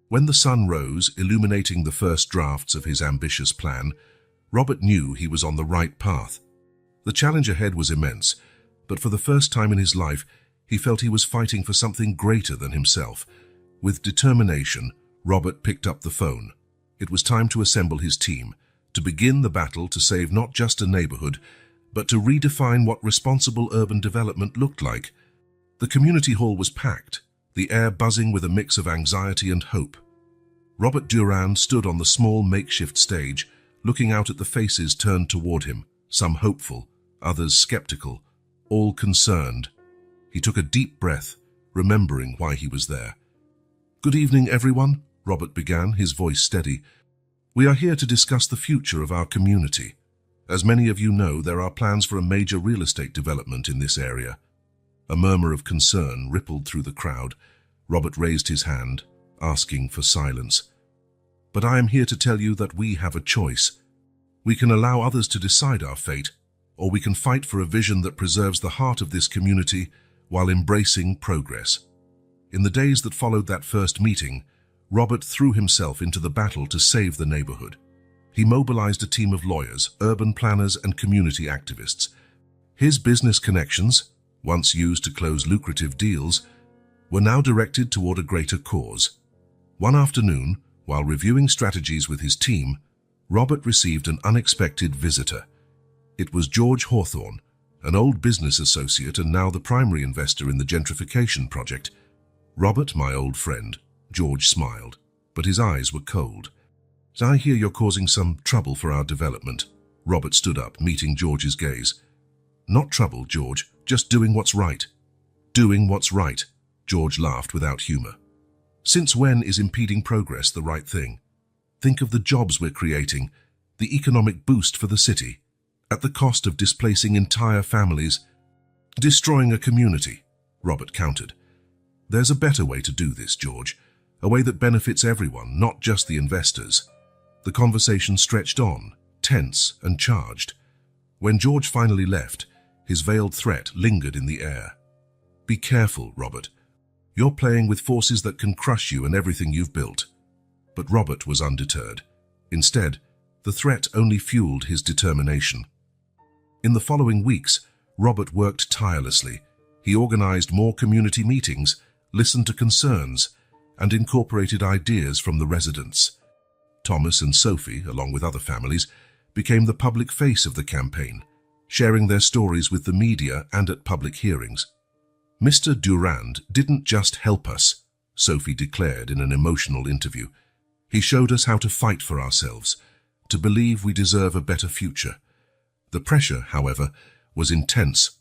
When the sun rose, illuminating the first drafts of his ambitious plan, Robert knew he was on the right path. The challenge ahead was immense, but for the first time in his life, he felt he was fighting for something greater than himself. With determination, Robert picked up the phone. It was time to assemble his team, to begin the battle to save not just a neighborhood, but to redefine what responsible urban development looked like. The community hall was packed, the air buzzing with a mix of anxiety and hope. Robert Durand stood on the small makeshift stage, looking out at the faces turned toward him, some hopeful, others skeptical, all concerned. He took a deep breath, remembering why he was there. "Good evening, everyone," Robert began, his voice steady. "We are here to discuss the future of our community. As many of you know, there are plans for a major real estate development in this area." A murmur of concern rippled through the crowd. Robert raised his hand, asking for silence. "But I am here to tell you that we have a choice. We can allow others to decide our fate, or we can fight for a vision that preserves the heart of this community while embracing progress." In the days that followed that first meeting, Robert threw himself into the battle to save the neighborhood. He mobilized a team of lawyers, urban planners, and community activists. His business connections, once used to close lucrative deals, were now directed toward a greater cause. One afternoon, while reviewing strategies with his team, Robert received an unexpected visitor. It was George Hawthorne, an old business associate and now the primary investor in the gentrification project. "Robert, my old friend," George smiled, but his eyes were cold. "I hear you're causing some trouble for our development." Robert stood up, meeting George's gaze. "Not trouble, George, just doing what's right." "Doing what's right," George laughed without humor. "Since when is impeding progress the right thing? Think of the jobs we're creating, the economic boost for the city, at the cost of displacing entire families, destroying a community," Robert countered. "There's a better way to do this, George, a way that benefits everyone, not just the investors." The conversation stretched on, tense and charged. When George finally left, his veiled threat lingered in the air. "Be careful, Robert. You're playing with forces that can crush you and everything you've built." But Robert was undeterred. Instead, the threat only fueled his determination. In the following weeks, Robert worked tirelessly. He organized more community meetings, listened to concerns, and incorporated ideas from the residents. Thomas and Sophie, along with other families, became the public face of the campaign, sharing their stories with the media and at public hearings. "Mr. Durand didn't just help us," Sophie declared in an emotional interview. "He showed us how to fight for ourselves, to believe we deserve a better future." The pressure, however, was intense.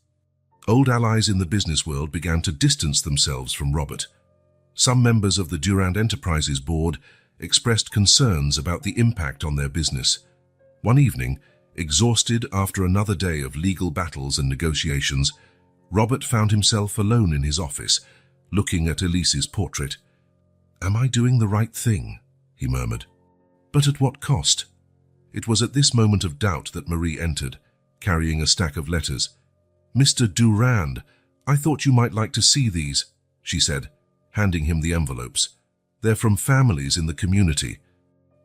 Old allies in the business world began to distance themselves from Robert. Some members of the Durand Enterprises board expressed concerns about the impact on their business. One evening, exhausted after another day of legal battles and negotiations, Robert found himself alone in his office, looking at Elise's portrait. "Am I doing the right thing?" he murmured. "But at what cost?" It was at this moment of doubt that Marie entered, carrying a stack of letters. "Mr. Durand, I thought you might like to see these," she said, handing him the envelopes. "They're from families in the community.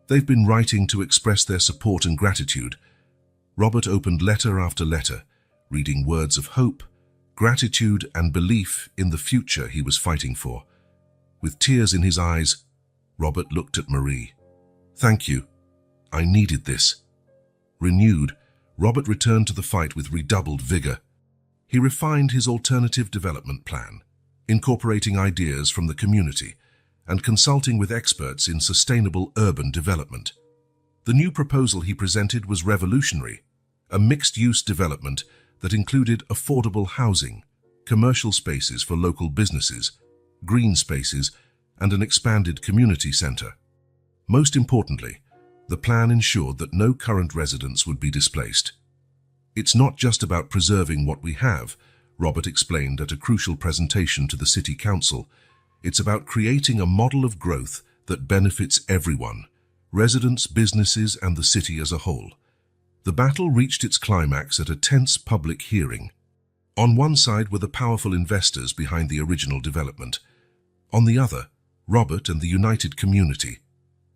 They've been writing to express their support and gratitude." Robert opened letter after letter, reading words of hope, gratitude, and belief in the future he was fighting for. With tears in his eyes, Robert looked at Marie. "Thank you. I needed this." Renewed, Robert returned to the fight with redoubled vigor. He refined his alternative development plan, incorporating ideas from the community and consulting with experts in sustainable urban development. The new proposal he presented was revolutionary, a mixed-use development that included affordable housing, commercial spaces for local businesses, green spaces, and an expanded community center. Most importantly, the plan ensured that no current residents would be displaced. "It's not just about preserving what we have," Robert explained at a crucial presentation to the City Council. "It's about creating a model of growth that benefits everyone, residents, businesses, and the city as a whole." The battle reached its climax at a tense public hearing. On one side were the powerful investors behind the original development. On the other, Robert and the united community.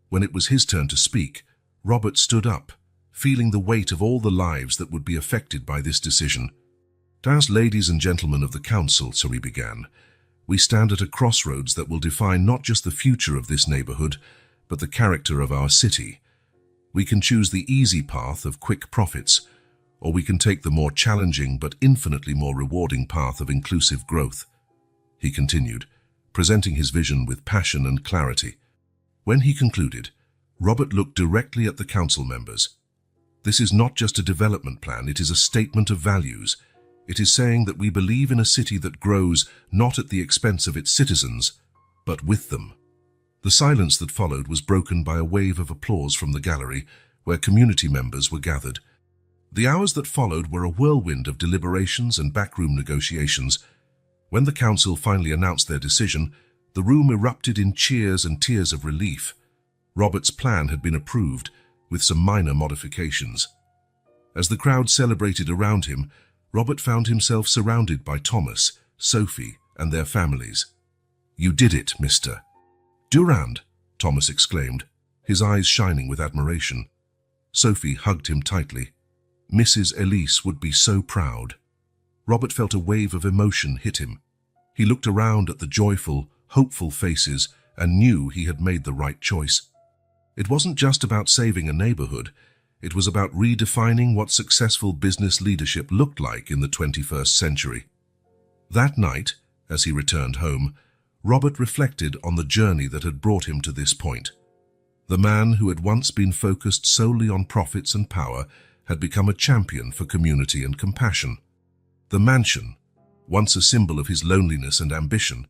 When it was his turn to speak, Robert stood up, feeling the weight of all the lives that would be affected by this decision. "As ladies and gentlemen of the council," so he began, "we stand at a crossroads that will define not just the future of this neighborhood, but the character of our city. We can choose the easy path of quick profits, or we can take the more challenging but infinitely more rewarding path of inclusive growth." He continued, presenting his vision with passion and clarity. When he concluded, Robert looked directly at the council members. "This is not just a development plan, it is a statement of values. It is saying that we believe in a city that grows not at the expense of its citizens, but with them." The silence that followed was broken by a wave of applause from the gallery, where community members were gathered. The hours that followed were a whirlwind of deliberations and backroom negotiations. When the council finally announced their decision, the room erupted in cheers and tears of relief. Robert's plan had been approved, with some minor modifications. As the crowd celebrated around him, Robert found himself surrounded by Thomas, Sophie, and their families. "You did it, Mr. Durand," Thomas exclaimed, his eyes shining with admiration. Sophie hugged him tightly. "Mrs. Elise would be so proud." Robert felt a wave of emotion hit him. He looked around at the joyful, hopeful faces and knew he had made the right choice. It wasn't just about saving a neighborhood. It was about redefining what successful business leadership looked like in the 21st century. That night, as he returned home, Robert reflected on the journey that had brought him to this point. The man who had once been focused solely on profits and power had become a champion for community and compassion. The mansion, once a symbol of his loneliness and ambition,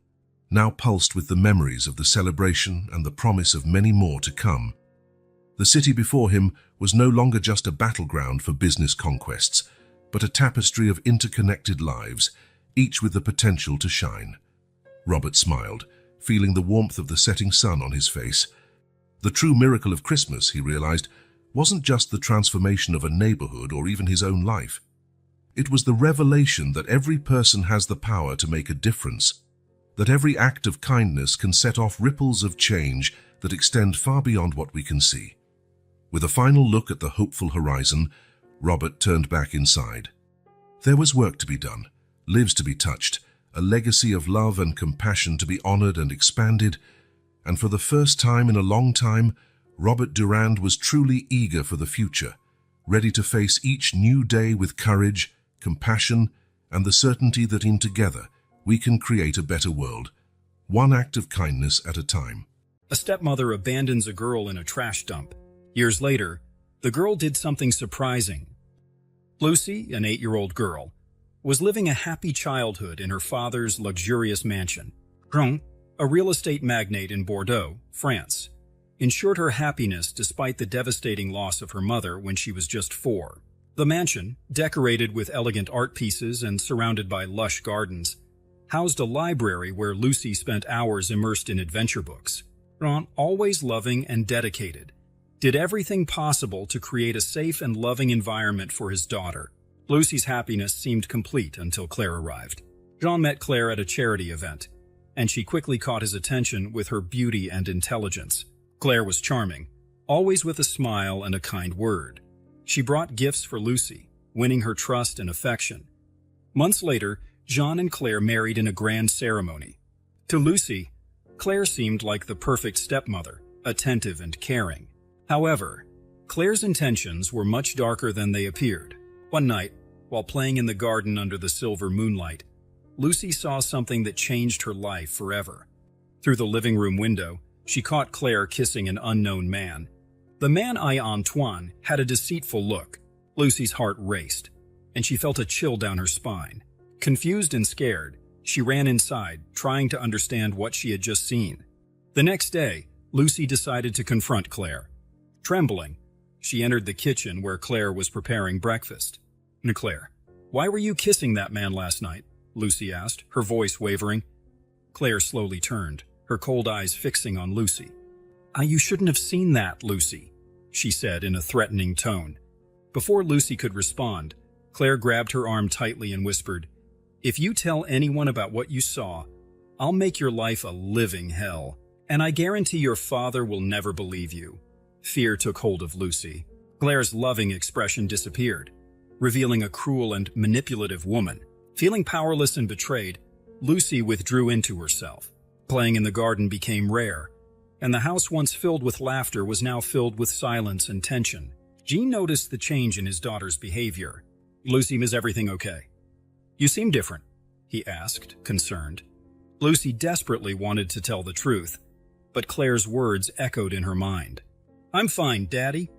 now pulsed with the memories of the celebration and the promise of many more to come. The city before him was no longer just a battleground for business conquests, but a tapestry of interconnected lives, each with the potential to shine. Robert smiled, feeling the warmth of the setting sun on his face. The true miracle of Christmas, he realized, wasn't just the transformation of a neighborhood or even his own life. It was the revelation that every person has the power to make a difference, that every act of kindness can set off ripples of change that extend far beyond what we can see. With a final look at the hopeful horizon, Robert turned back inside. There was work to be done, lives to be touched, a legacy of love and compassion to be honored and expanded, and for the first time in a long time, Robert Durand was truly eager for the future, ready to face each new day with courage, compassion, and the certainty that in together we can create a better world, one act of kindness at a time. A stepmother abandons a girl in a trash dump. Years later, the girl did something surprising. Lucy, an 8-year-old girl, was living a happy childhood in her father's luxurious mansion. Jean, a real estate magnate in Bordeaux, France, ensured her happiness despite the devastating loss of her mother when she was just 4. The mansion, decorated with elegant art pieces and surrounded by lush gardens, housed a library where Lucy spent hours immersed in adventure books. Jean, always loving and dedicated, did everything possible to create a safe and loving environment for his daughter. Lucy's happiness seemed complete until Claire arrived. Jean met Claire at a charity event, and she quickly caught his attention with her beauty and intelligence. Claire was charming, always with a smile and a kind word. She brought gifts for Lucy, winning her trust and affection. Months later, Jean and Claire married in a grand ceremony. To Lucy, Claire seemed like the perfect stepmother, attentive and caring. However, Claire's intentions were much darker than they appeared. One night, while playing in the garden under the silver moonlight, Lucy saw something that changed her life forever. Through the living room window, she caught Claire kissing an unknown man. The man, Antoine, had a deceitful look. Lucy's heart raced, and she felt a chill down her spine. Confused and scared, she ran inside, trying to understand what she had just seen. The next day, Lucy decided to confront Claire. Trembling, she entered the kitchen where Claire was preparing breakfast. "Claire, why were you kissing that man last night?" Lucy asked, her voice wavering. Claire slowly turned, her cold eyes fixing on Lucy. You shouldn't have seen that, Lucy," she said in a threatening tone. Before Lucy could respond, Claire grabbed her arm tightly and whispered, "If you tell anyone about what you saw, I'll make your life a living hell, and I guarantee your father will never believe you." Fear took hold of Lucy. Claire's loving expression disappeared, revealing a cruel and manipulative woman. Feeling powerless and betrayed, Lucy withdrew into herself. Playing in the garden became rare, and the house once filled with laughter was now filled with silence and tension. Jean noticed the change in his daughter's behavior. "Lucy, is everything okay?" "You seem different," he asked, concerned. Lucy desperately wanted to tell the truth, but Claire's words echoed in her mind. "I'm fine, Daddy.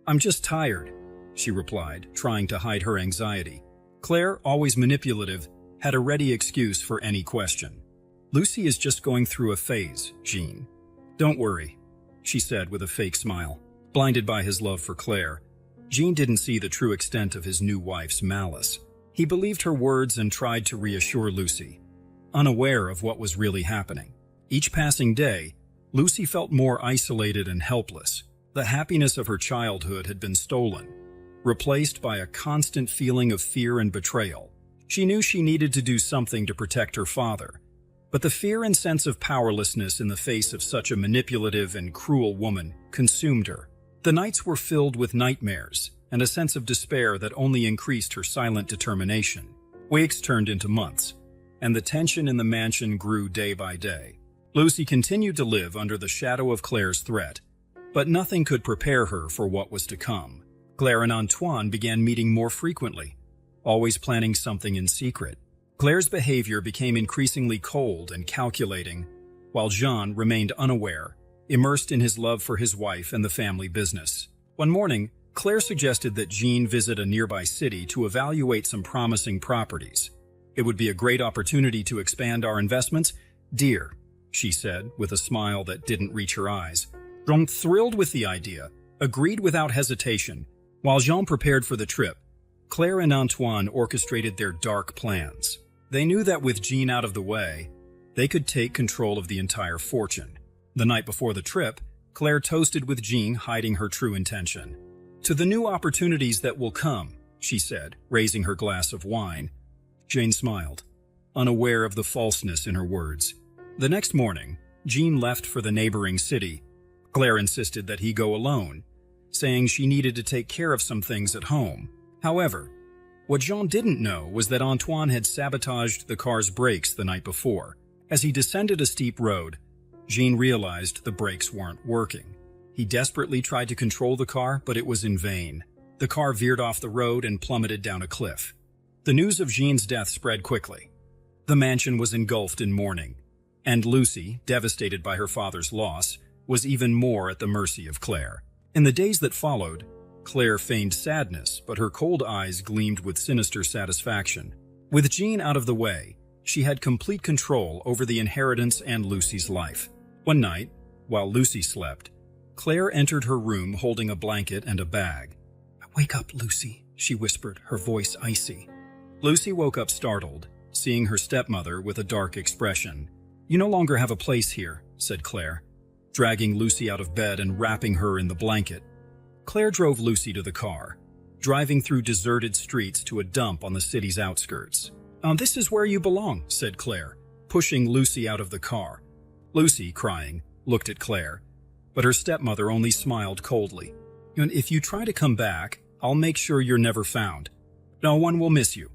I'm just tired," she replied, trying to hide her anxiety. Claire, always manipulative, had a ready excuse for any question. "Lucy is just going through a phase, Jean. Don't worry," she said with a fake smile. Blinded by his love for Claire, Jean didn't see the true extent of his new wife's malice. He believed her words and tried to reassure Lucy, unaware of what was really happening. Each passing day, Lucy felt more isolated and helpless. The happiness of her childhood had been stolen, replaced by a constant feeling of fear and betrayal. She knew she needed to do something to protect her father, but the fear and sense of powerlessness in the face of such a manipulative and cruel woman consumed her. The nights were filled with nightmares and a sense of despair that only increased her silent determination. Weeks turned into months, and the tension in the mansion grew day by day. Lucy continued to live under the shadow of Claire's threat, but nothing could prepare her for what was to come. Claire and Antoine began meeting more frequently, always planning something in secret. Claire's behavior became increasingly cold and calculating, while Jean remained unaware, immersed in his love for his wife and the family business. One morning, Claire suggested that Jean visit a nearby city to evaluate some promising properties. "It would be a great opportunity to expand our investments, dear," she said, with a smile that didn't reach her eyes. Jean, thrilled with the idea, agreed without hesitation. While Jean prepared for the trip, Claire and Antoine orchestrated their dark plans. They knew that with Jean out of the way, they could take control of the entire fortune. The night before the trip, Claire toasted with Jean, hiding her true intention. "To the new opportunities that will come," she said, raising her glass of wine. Jean smiled, unaware of the falseness in her words. The next morning, Jean left for the neighboring city. Claire insisted that he go alone, saying she needed to take care of some things at home. However, what Jean didn't know was that Antoine had sabotaged the car's brakes the night before. As he descended a steep road, Jean realized the brakes weren't working. He desperately tried to control the car, but it was in vain. The car veered off the road and plummeted down a cliff. The news of Jean's death spread quickly. The mansion was engulfed in mourning, and Lucy, devastated by her father's loss, was even more at the mercy of Claire. In the days that followed, Claire feigned sadness, but her cold eyes gleamed with sinister satisfaction. With Jean out of the way, she had complete control over the inheritance and Lucy's life. One night, while Lucy slept, Claire entered her room holding a blanket and a bag. "Wake up, Lucy," she whispered, her voice icy. Lucy woke up startled, seeing her stepmother with a dark expression. "You no longer have a place here," said Claire, dragging Lucy out of bed and wrapping her in the blanket. Claire drove Lucy to the car, driving through deserted streets to a dump on the city's outskirts. "This is where you belong," said Claire, pushing Lucy out of the car. Lucy, crying, looked at Claire, but her stepmother only smiled coldly. "And if you try to come back, I'll make sure you're never found. No one will miss you."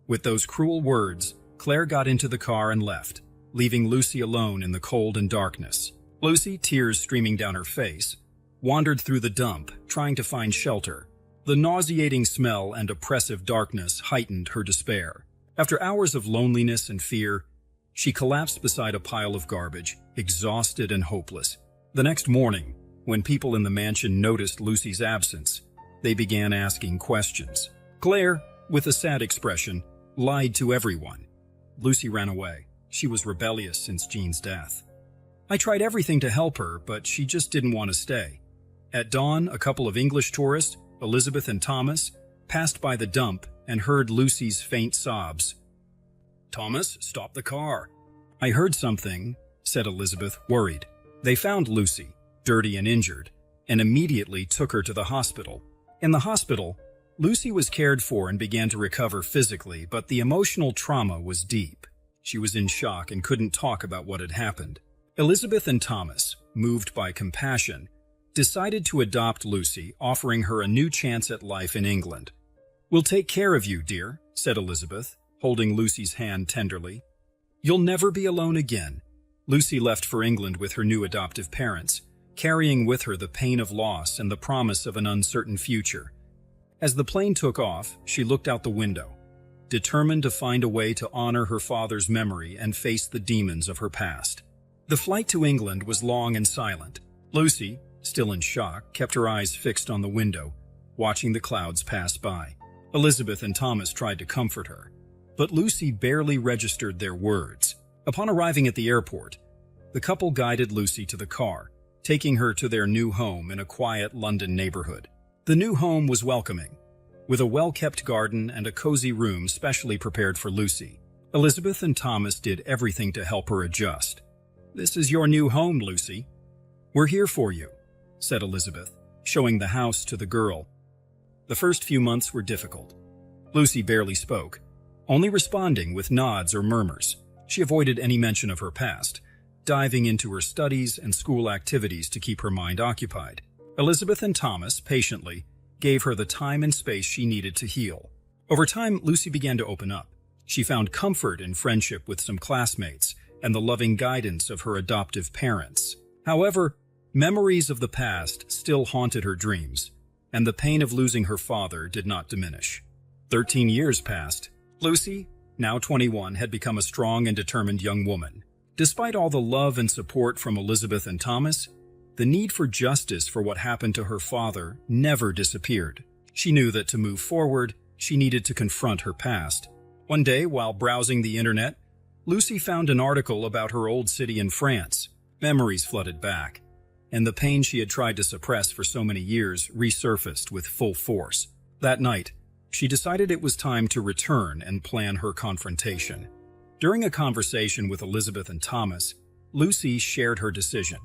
With those cruel words, Claire got into the car and left, leaving Lucy alone in the cold and darkness. Lucy, tears streaming down her face, wandered through the dump, trying to find shelter. The nauseating smell and oppressive darkness heightened her despair. After hours of loneliness and fear, she collapsed beside a pile of garbage, exhausted and hopeless. The next morning, when people in the mansion noticed Lucy's absence, they began asking questions. Claire, with a sad expression, lied to everyone. Lucy ran away. She was rebellious since Jean's death. "I tried everything to help her, but she just didn't want to stay." At dawn, a couple of English tourists, Elizabeth and Thomas, passed by the dump and heard Lucy's faint sobs. "Thomas, stop the car." "I heard something," said Elizabeth, worried. They found Lucy, dirty and injured, and immediately took her to the hospital. In the hospital, Lucy was cared for and began to recover physically, but the emotional trauma was deep. She was in shock and couldn't talk about what had happened. Elizabeth and Thomas, moved by compassion, decided to adopt Lucy, offering her a new chance at life in England. "We'll take care of you, dear," said Elizabeth, holding Lucy's hand tenderly. "You'll never be alone again." Lucy left for England with her new adoptive parents, carrying with her the pain of loss and the promise of an uncertain future. As the plane took off, she looked out the window, determined to find a way to honor her father's memory and face the demons of her past. The flight to England was long and silent. Lucy, still in shock, kept her eyes fixed on the window, watching the clouds pass by. Elizabeth and Thomas tried to comfort her, but Lucy barely registered their words. Upon arriving at the airport, the couple guided Lucy to the car, taking her to their new home in a quiet London neighborhood. The new home was welcoming, with a well-kept garden and a cozy room specially prepared for Lucy. Elizabeth and Thomas did everything to help her adjust. "This is your new home, Lucy. We're here for you," said Elizabeth, showing the house to the girl. The first few months were difficult. Lucy barely spoke, only responding with nods or murmurs. She avoided any mention of her past, diving into her studies and school activities to keep her mind occupied. Elizabeth and Thomas, patiently, gave her the time and space she needed to heal. Over time, Lucy began to open up. She found comfort in friendship with some classmates and the loving guidance of her adoptive parents. However, memories of the past still haunted her dreams, and the pain of losing her father did not diminish. 13 years passed. Lucy, now 21, had become a strong and determined young woman. Despite all the love and support from Elizabeth and Thomas, the need for justice for what happened to her father never disappeared. She knew that to move forward, she needed to confront her past. One day, while browsing the internet, Lucy found an article about her old city in France. Memories flooded back, and the pain she had tried to suppress for so many years resurfaced with full force. That night, she decided it was time to return and plan her confrontation. During a conversation with Elizabeth and Thomas, Lucy shared her decision.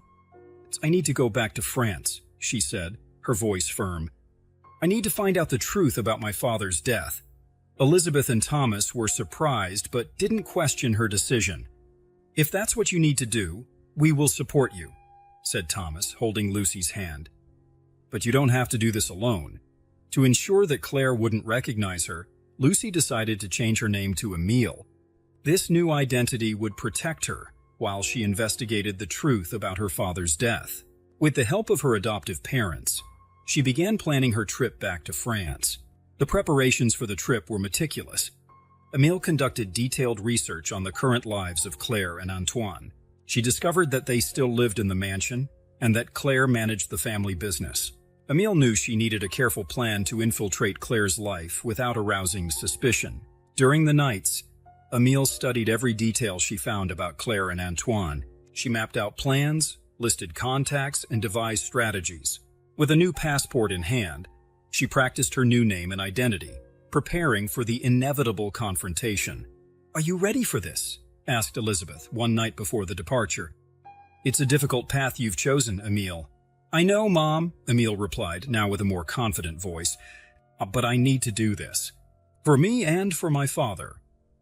"I need to go back to France," she said, her voice firm. "I need to find out the truth about my father's death." Elizabeth and Thomas were surprised but didn't question her decision. "If that's what you need to do, we will support you," said Thomas, holding Lucy's hand. "But you don't have to do this alone." To ensure that Claire wouldn't recognize her, Lucy decided to change her name to Emile. This new identity would protect her while she investigated the truth about her father's death. With the help of her adoptive parents, she began planning her trip back to France. The preparations for the trip were meticulous. Emile conducted detailed research on the current lives of Claire and Antoine. She discovered that they still lived in the mansion and that Claire managed the family business. Emile knew she needed a careful plan to infiltrate Claire's life without arousing suspicion. During the nights, Emile studied every detail she found about Claire and Antoine. She mapped out plans, listed contacts, and devised strategies. With a new passport in hand, she practiced her new name and identity, preparing for the inevitable confrontation. "Are you ready for this?" asked Elizabeth one night before the departure. "It's a difficult path you've chosen, Emile." "I know, Mom," Emile replied, now with a more confident voice. "But I need to do this. For me and for my father."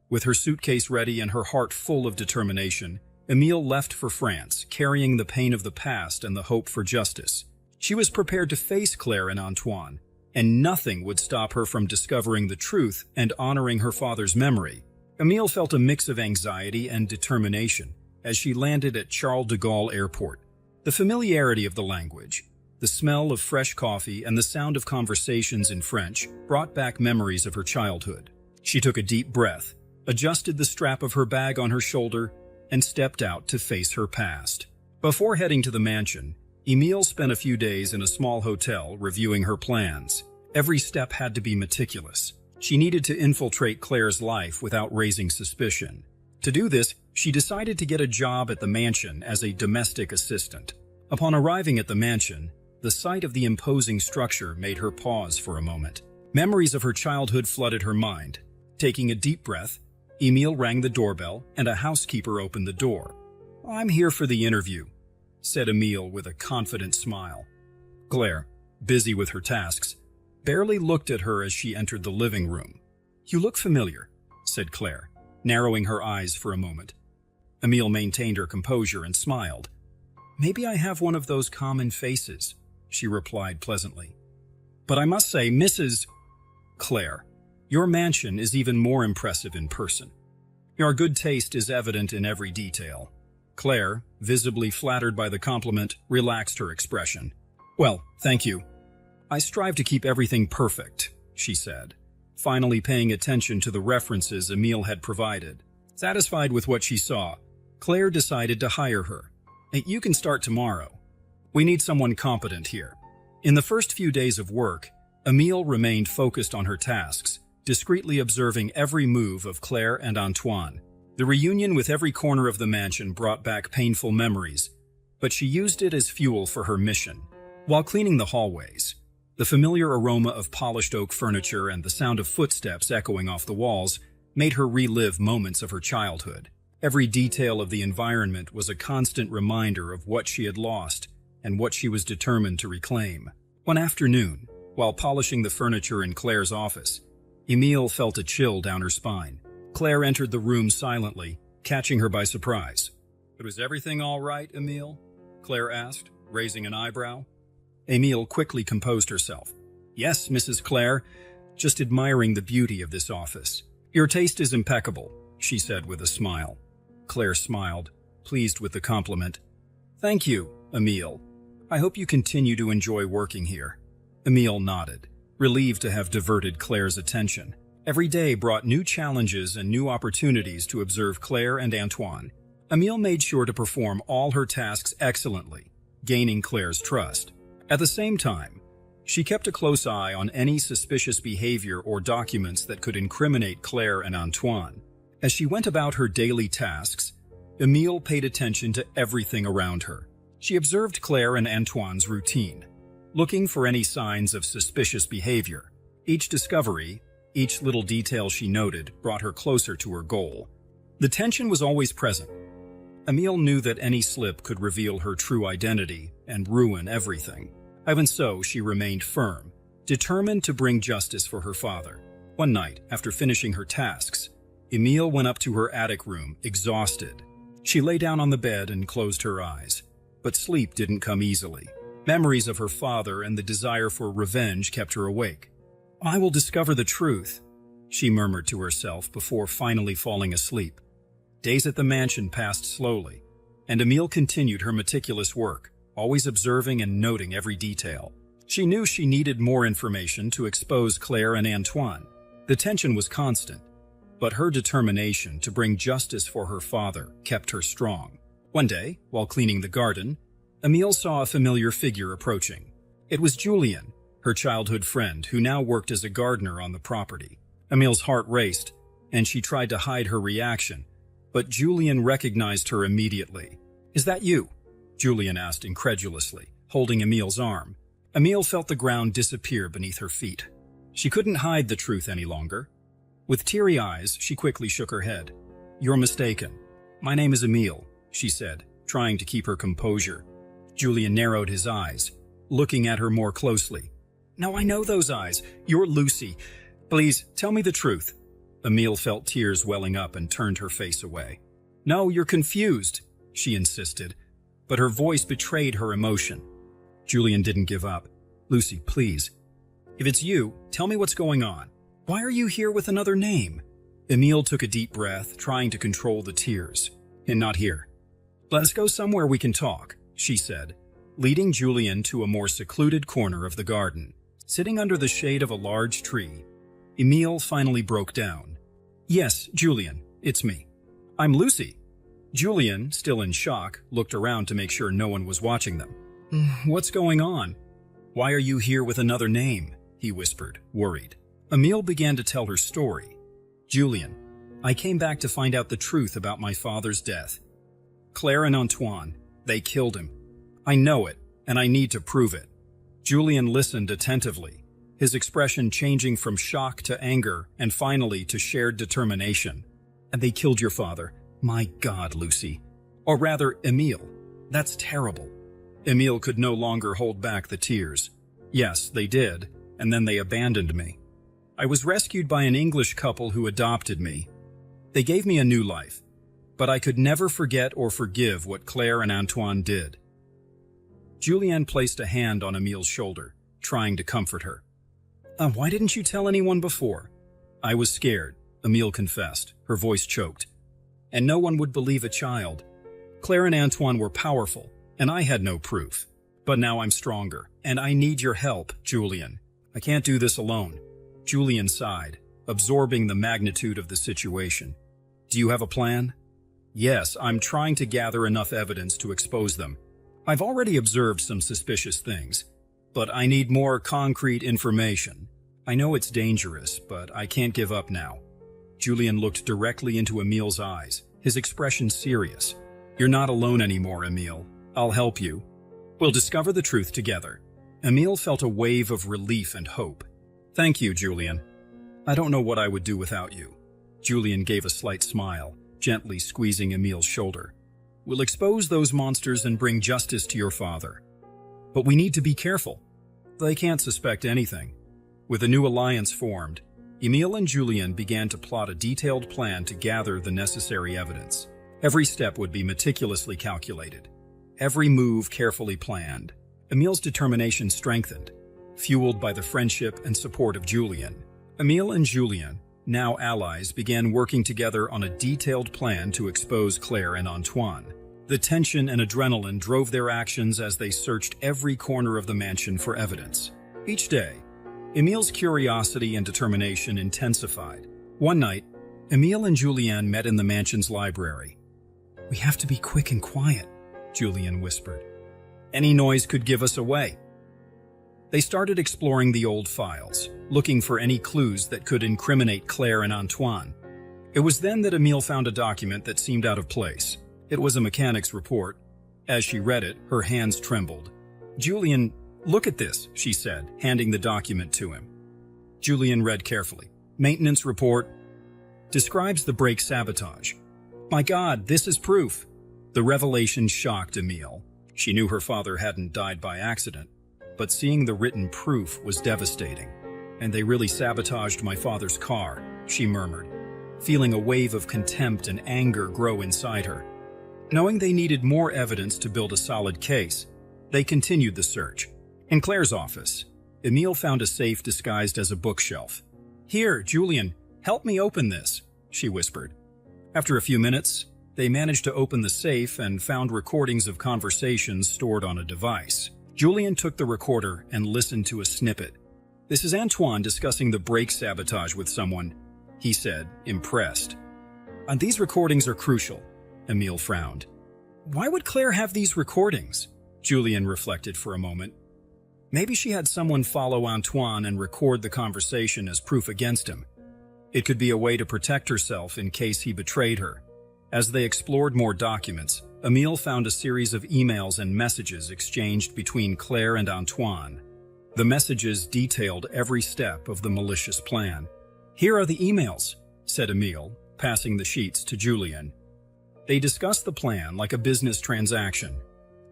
With her suitcase ready and her heart full of determination, Emile left for France, carrying the pain of the past and the hope for justice. She was prepared to face Claire and Antoine, and nothing would stop her from discovering the truth and honoring her father's memory. Emile felt a mix of anxiety and determination as she landed at Charles de Gaulle Airport. The familiarity of the language, the smell of fresh coffee, and the sound of conversations in French brought back memories of her childhood. She took a deep breath, adjusted the strap of her bag on her shoulder, and stepped out to face her past. Before heading to the mansion, Emile spent a few days in a small hotel reviewing her plans. Every step had to be meticulous. She needed to infiltrate Claire's life without raising suspicion. To do this, she decided to get a job at the mansion as a domestic assistant. Upon arriving at the mansion, the sight of the imposing structure made her pause for a moment. Memories of her childhood flooded her mind. Taking a deep breath, Emile rang the doorbell and a housekeeper opened the door. "I'm here for the interview," said Emile with a confident smile. Claire, busy with her tasks, barely looked at her as she entered the living room. "You look familiar," said Claire, narrowing her eyes for a moment. Emile maintained her composure and smiled. "Maybe I have one of those common faces," she replied pleasantly. "But I must say, Mrs. Claire, your mansion is even more impressive in person. Your good taste is evident in every detail." Claire, visibly flattered by the compliment, relaxed her expression. "Well, thank you. I strive to keep everything perfect," she said, finally paying attention to the references Emile had provided. Satisfied with what she saw, Claire decided to hire her. "You can start tomorrow. We need someone competent here." In the first few days of work, Emile remained focused on her tasks, discreetly observing every move of Claire and Antoine. The reunion with every corner of the mansion brought back painful memories, but she used it as fuel for her mission. While cleaning the hallways, The familiar aroma of polished oak furniture and the sound of footsteps echoing off the walls made her relive moments of her childhood. Every detail of the environment was a constant reminder of what she had lost and what she was determined to reclaim. One afternoon, while polishing the furniture in Claire's office, Emile felt a chill down her spine. Claire entered the room silently, catching her by surprise. "But was everything all right, Emile?" Claire asked, raising an eyebrow. Emile quickly composed herself. "Yes, Mrs. Claire, just admiring the beauty of this office. Your taste is impeccable," she said with a smile. Claire smiled, pleased with the compliment. "Thank you, Emile. I hope you continue to enjoy working here." Emile nodded, relieved to have diverted Claire's attention. Every day brought new challenges and new opportunities to observe Claire and Antoine. Emile made sure to perform all her tasks excellently, gaining Claire's trust. At the same time, she kept a close eye on any suspicious behavior or documents that could incriminate Claire and Antoine. As she went about her daily tasks, Emile paid attention to everything around her. She observed Claire and Antoine's routine, looking for any signs of suspicious behavior. Each discovery, each little detail she noted, brought her closer to her goal. The tension was always present. Emile knew that any slip could reveal her true identity and ruin everything. Even so, she remained firm, determined to bring justice for her father. One night, after finishing her tasks, Emile went up to her attic room, exhausted. She lay down on the bed and closed her eyes, but sleep didn't come easily. Memories of her father and the desire for revenge kept her awake. "I will discover the truth," she murmured to herself before finally falling asleep. Days at the mansion passed slowly, and Emile continued her meticulous work, always observing and noting every detail. She knew she needed more information to expose Claire and Antoine. The tension was constant, but her determination to bring justice for her father kept her strong. One day, while cleaning the garden, Emile saw a familiar figure approaching. It was Julien, her childhood friend, who now worked as a gardener on the property. Emile's heart raced, and she tried to hide her reaction, but Julien recognized her immediately. "Is that you?" Julien asked incredulously, holding Emile's arm. Emile felt the ground disappear beneath her feet. She couldn't hide the truth any longer. With teary eyes, she quickly shook her head. "You're mistaken. My name is Emile," she said, trying to keep her composure. Julien narrowed his eyes, looking at her more closely. "No, I know those eyes. You're Lucy. Please, tell me the truth." Emile felt tears welling up and turned her face away. "No, you're confused," she insisted, but her voice betrayed her emotion. Julien didn't give up. "Lucy, please. If it's you, tell me what's going on. Why are you here with another name?" Emile took a deep breath, trying to control the tears. "And not here. Let's go somewhere we can talk," she said, leading Julien to a more secluded corner of the garden. Sitting under the shade of a large tree, Emile finally broke down. "Yes, Julien, it's me. I'm Lucy." Julien, still in shock, looked around to make sure no one was watching them. "What's going on? Why are you here with another name?" he whispered, worried. Emile began to tell her story. "Julien, I came back to find out the truth about my father's death. Claire and Antoine, they killed him. I know it, and I need to prove it." Julien listened attentively, his expression changing from shock to anger and finally to shared determination. "And they killed your father? My God, Lucy. Or rather, Emile. That's terrible." Emile could no longer hold back the tears. "Yes, they did, and then they abandoned me. I was rescued by an English couple who adopted me. They gave me a new life, but I could never forget or forgive what Claire and Antoine did." Julien placed a hand on Emile's shoulder, trying to comfort her. Why didn't you tell anyone before?" "I was scared," Emile confessed, her voice choked. "And no one would believe a child. Claire and Antoine were powerful, and I had no proof. But now I'm stronger, and I need your help, Julien. I can't do this alone." Julien sighed, absorbing the magnitude of the situation. "Do you have a plan?" "Yes, I'm trying to gather enough evidence to expose them. I've already observed some suspicious things, but I need more concrete information. I know it's dangerous, but I can't give up now." Julien looked directly into Emile's eyes, his expression serious. "You're not alone anymore, Emile. I'll help you. We'll discover the truth together." Emile felt a wave of relief and hope. "Thank you, Julian. I don't know what I would do without you." Julian gave a slight smile, gently squeezing Emile's shoulder. "We'll expose those monsters and bring justice to your father. But we need to be careful. They can't suspect anything." With a new alliance formed, Emile and Julian began to plot a detailed plan to gather the necessary evidence. Every step would be meticulously calculated, every move carefully planned. Emile's determination strengthened, fueled by the friendship and support of Julian. Emile and Julian, now allies, began working together on a detailed plan to expose Claire and Antoine. The tension and adrenaline drove their actions as they searched every corner of the mansion for evidence. Each day, Emile's curiosity and determination intensified. One night, Emile and Julian met in the mansion's library. "We have to be quick and quiet," Julian whispered. "Any noise could give us away." They started exploring the old files, looking for any clues that could incriminate Claire and Antoine. It was then that Emile found a document that seemed out of place. It was a mechanic's report. As she read it, her hands trembled. "Julian, look at this," she said, handing the document to him. Julian read carefully. "Maintenance report. Describes the brake sabotage. My God, this is proof." The revelation shocked Emile. She knew her father hadn't died by accident, but seeing the written proof was devastating. "And they really sabotaged my father's car," she murmured, feeling a wave of contempt and anger grow inside her. Knowing they needed more evidence to build a solid case, they continued the search. In Claire's office, Emile found a safe disguised as a bookshelf. "Here, Julian, help me open this," she whispered. After a few minutes, they managed to open the safe and found recordings of conversations stored on a device. Julian took the recorder and listened to a snippet. "This is Antoine discussing the brake sabotage with someone," he said, impressed. "And these recordings are crucial," Emile frowned. "Why would Claire have these recordings?" Julian reflected for a moment. Maybe she had someone follow Antoine and record the conversation as proof against him. It could be a way to protect herself in case he betrayed her. As they explored more documents, Emile found a series of emails and messages exchanged between Claire and Antoine. The messages detailed every step of the malicious plan. "Here are the emails," said Emile, passing the sheets to Julian. They discussed the plan like a business transaction.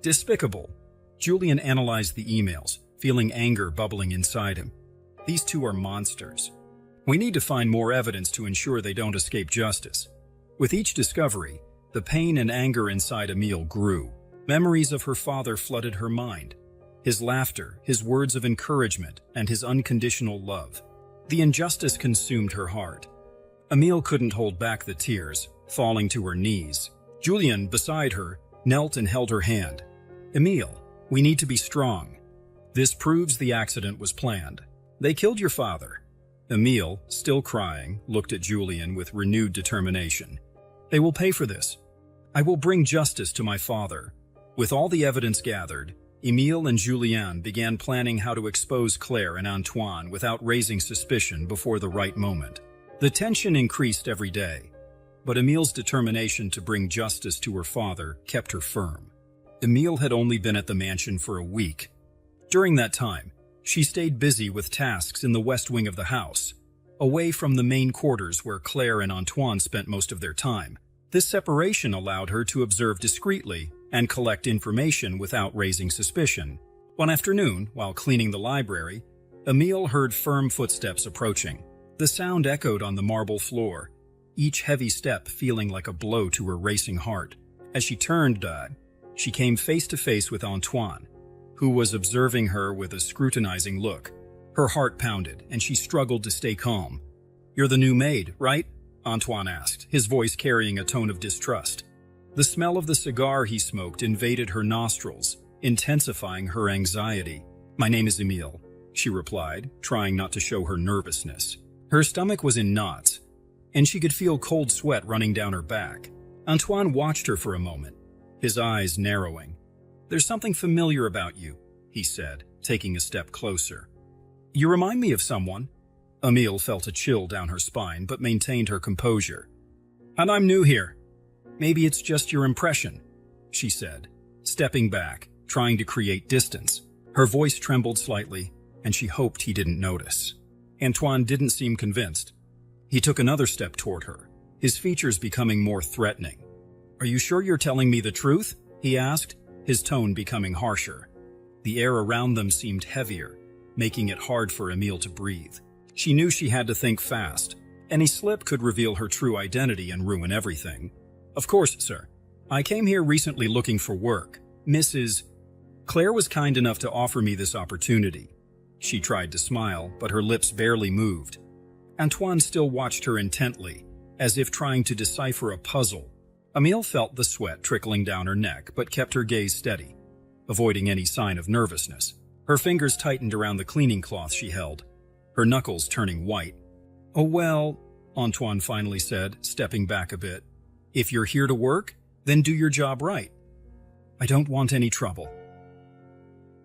Despicable. Julian analyzed the emails, feeling anger bubbling inside him. These two are monsters. We need to find more evidence to ensure they don't escape justice. With each discovery, the pain and anger inside Emile grew. Memories of her father flooded her mind. His laughter, his words of encouragement, and his unconditional love. The injustice consumed her heart. Emile couldn't hold back the tears, falling to her knees. Julian, beside her, knelt and held her hand. "Emile, we need to be strong. This proves the accident was planned. They killed your father." Emile, still crying, looked at Julian with renewed determination. "They will pay for this. I will bring justice to my father." With all the evidence gathered, Emile and Julian began planning how to expose Claire and Antoine without raising suspicion before the right moment. The tension increased every day, but Emile's determination to bring justice to her father kept her firm. Emile had only been at the mansion for a week. During that time, she stayed busy with tasks in the west wing of the house, away from the main quarters where Claire and Antoine spent most of their time. This separation allowed her to observe discreetly and collect information without raising suspicion. One afternoon, while cleaning the library, Emile heard firm footsteps approaching. The sound echoed on the marble floor, each heavy step feeling like a blow to her racing heart. As she turned, she came face to face with Antoine, who was observing her with a scrutinizing look. Her heart pounded, and she struggled to stay calm. "You're the new maid, right?" Antoine asked, his voice carrying a tone of distrust. The smell of the cigar he smoked invaded her nostrils, intensifying her anxiety. "My name is Emile," she replied, trying not to show her nervousness. Her stomach was in knots, and she could feel cold sweat running down her back. Antoine watched her for a moment, his eyes narrowing. "There's something familiar about you," he said, taking a step closer. "You remind me of someone." Emile felt a chill down her spine but maintained her composure. "And I'm new here. Maybe it's just your impression," she said, stepping back, trying to create distance. Her voice trembled slightly, and she hoped he didn't notice. Antoine didn't seem convinced. He took another step toward her, his features becoming more threatening. "Are you sure you're telling me the truth?" he asked, his tone becoming harsher. The air around them seemed heavier, making it hard for Emile to breathe. She knew she had to think fast. Any slip could reveal her true identity and ruin everything. "Of course, sir. I came here recently looking for work. Mrs. Claire was kind enough to offer me this opportunity." She tried to smile, but her lips barely moved. Antoine still watched her intently, as if trying to decipher a puzzle. Emile felt the sweat trickling down her neck, but kept her gaze steady, avoiding any sign of nervousness. Her fingers tightened around the cleaning cloth she held, her knuckles turning white. "Oh well," Antoine finally said, stepping back a bit. "If you're here to work, then do your job right. I don't want any trouble."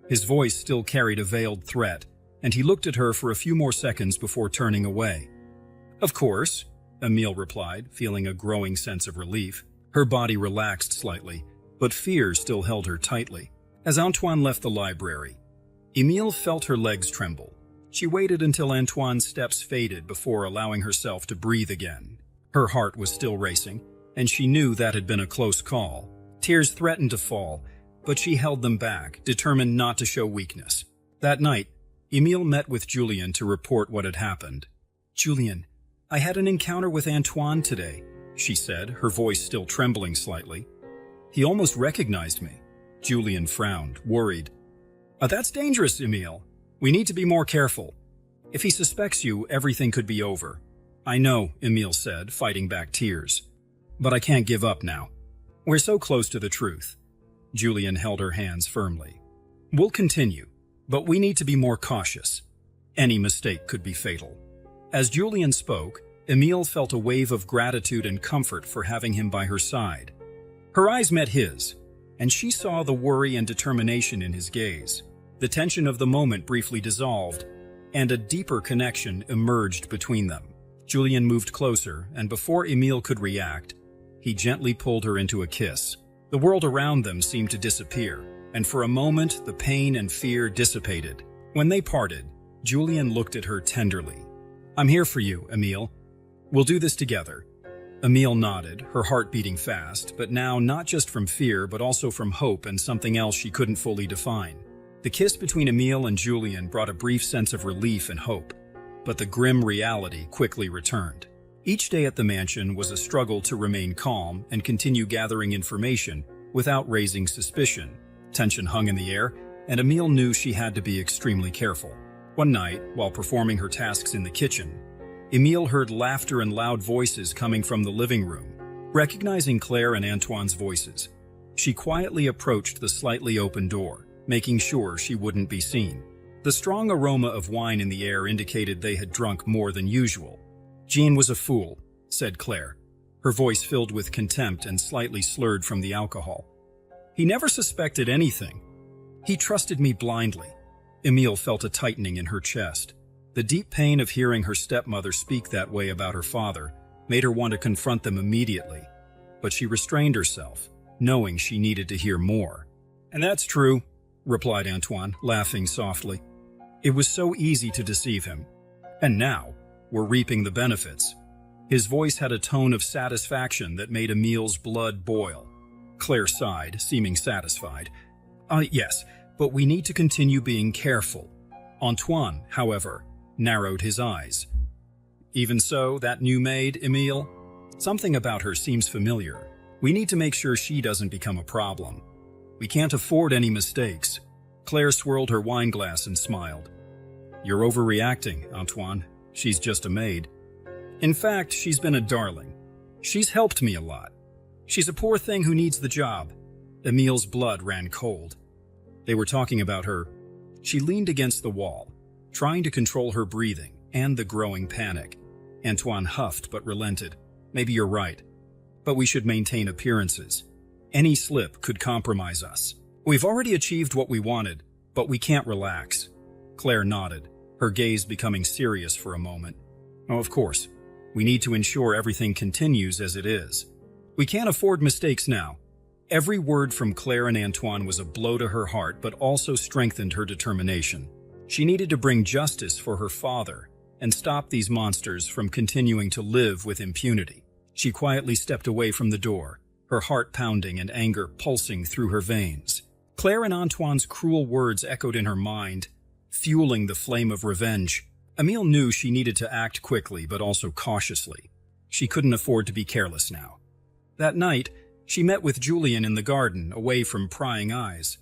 His voice still carried a veiled threat, and he looked at her for a few more seconds before turning away. "Of course," Emile replied, feeling a growing sense of relief. Her body relaxed slightly, but fear still held her tightly. As Antoine left the library, Emile felt her legs tremble. She waited until Antoine's steps faded before allowing herself to breathe again. Her heart was still racing, and she knew that had been a close call. Tears threatened to fall, but she held them back, determined not to show weakness. That night, Emile met with Julien to report what had happened. "Julien, I had an encounter with Antoine today," she said, her voice still trembling slightly. "He almost recognized me." Julien frowned, worried. That's dangerous, Emile. We need to be more careful. If he suspects you, everything could be over." "I know," Emile said, fighting back tears. "But I can't give up now. We're so close to the truth." Julien held her hands firmly. "We'll continue, but we need to be more cautious. Any mistake could be fatal." As Julien spoke, Emile felt a wave of gratitude and comfort for having him by her side. Her eyes met his, and she saw the worry and determination in his gaze. The tension of the moment briefly dissolved, and a deeper connection emerged between them. Julien moved closer, and before Emile could react, he gently pulled her into a kiss. The world around them seemed to disappear, and for a moment the pain and fear dissipated. When they parted, Julien looked at her tenderly. "I'm here for you, Emile. We'll do this together." Emile nodded, her heart beating fast, but now not just from fear but also from hope and something else she couldn't fully define. The kiss between Emile and Julien brought a brief sense of relief and hope, but the grim reality quickly returned. Each day at the mansion was a struggle to remain calm and continue gathering information without raising suspicion. Tension hung in the air, and Emile knew she had to be extremely careful. One night, while performing her tasks in the kitchen, Emile heard laughter and loud voices coming from the living room. Recognizing Claire and Antoine's voices, she quietly approached the slightly open door, making sure she wouldn't be seen. The strong aroma of wine in the air indicated they had drunk more than usual. "Jean was a fool," said Claire, her voice filled with contempt and slightly slurred from the alcohol. "He never suspected anything. He trusted me blindly." Emile felt a tightening in her chest. The deep pain of hearing her stepmother speak that way about her father made her want to confront them immediately, but she restrained herself, knowing she needed to hear more. "And that's true," replied Antoine, laughing softly. "It was so easy to deceive him. And now, we're reaping the benefits." His voice had a tone of satisfaction that made Emile's blood boil. Claire sighed, seeming satisfied. Yes, but we need to continue being careful." Antoine, however, narrowed his eyes. "Even so, that new maid, Emile? Something about her seems familiar. We need to make sure she doesn't become a problem. We can't afford any mistakes." Claire swirled her wine glass and smiled. "You're overreacting, Antoine. She's just a maid. In fact, she's been a darling. She's helped me a lot. She's a poor thing who needs the job." Emile's blood ran cold. They were talking about her. She leaned against the wall, trying to control her breathing and the growing panic. Antoine huffed but relented. "Maybe you're right. But we should maintain appearances. Any slip could compromise us. We've already achieved what we wanted, but we can't relax." Claire nodded, her gaze becoming serious for a moment. "Oh, of course. We need to ensure everything continues as it is. We can't afford mistakes now. Every word from Claire and Antoine was a blow to her heart, but also strengthened her determination. She needed to bring justice for her father and stop these monsters from continuing to live with impunity. She quietly stepped away from the door, her heart pounding and anger pulsing through her veins. Claire and Antoine's cruel words echoed in her mind, fueling the flame of revenge. Emile knew she needed to act quickly, but also cautiously. She couldn't afford to be careless now. That night, she met with Julien in the garden, away from prying eyes.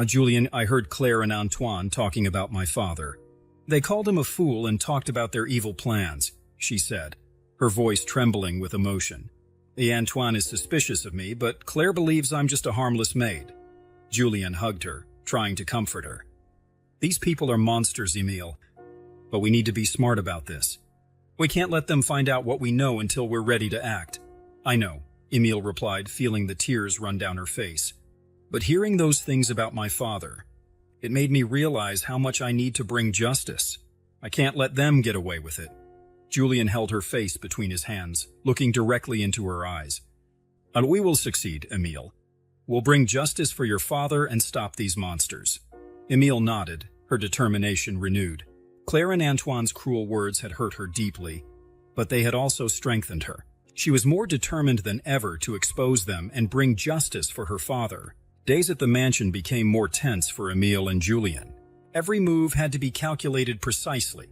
Julien, I heard Claire and Antoine talking about my father. They called him a fool and talked about their evil plans, she said, her voice trembling with emotion. Antoine is suspicious of me, but Claire believes I'm just a harmless maid. Julien hugged her, trying to comfort her. These people are monsters, Emile, but we need to be smart about this. We can't let them find out what we know until we're ready to act. I know, Emile replied, feeling the tears run down her face. But hearing those things about my father, it made me realize how much I need to bring justice. I can't let them get away with it. Julien held her face between his hands, looking directly into her eyes. And we will succeed, Emile. We'll bring justice for your father and stop these monsters. Emile nodded, her determination renewed. Claire and Antoine's cruel words had hurt her deeply, but they had also strengthened her. She was more determined than ever to expose them and bring justice for her father. Days at the mansion became more tense for Emile and Julien. Every move had to be calculated precisely,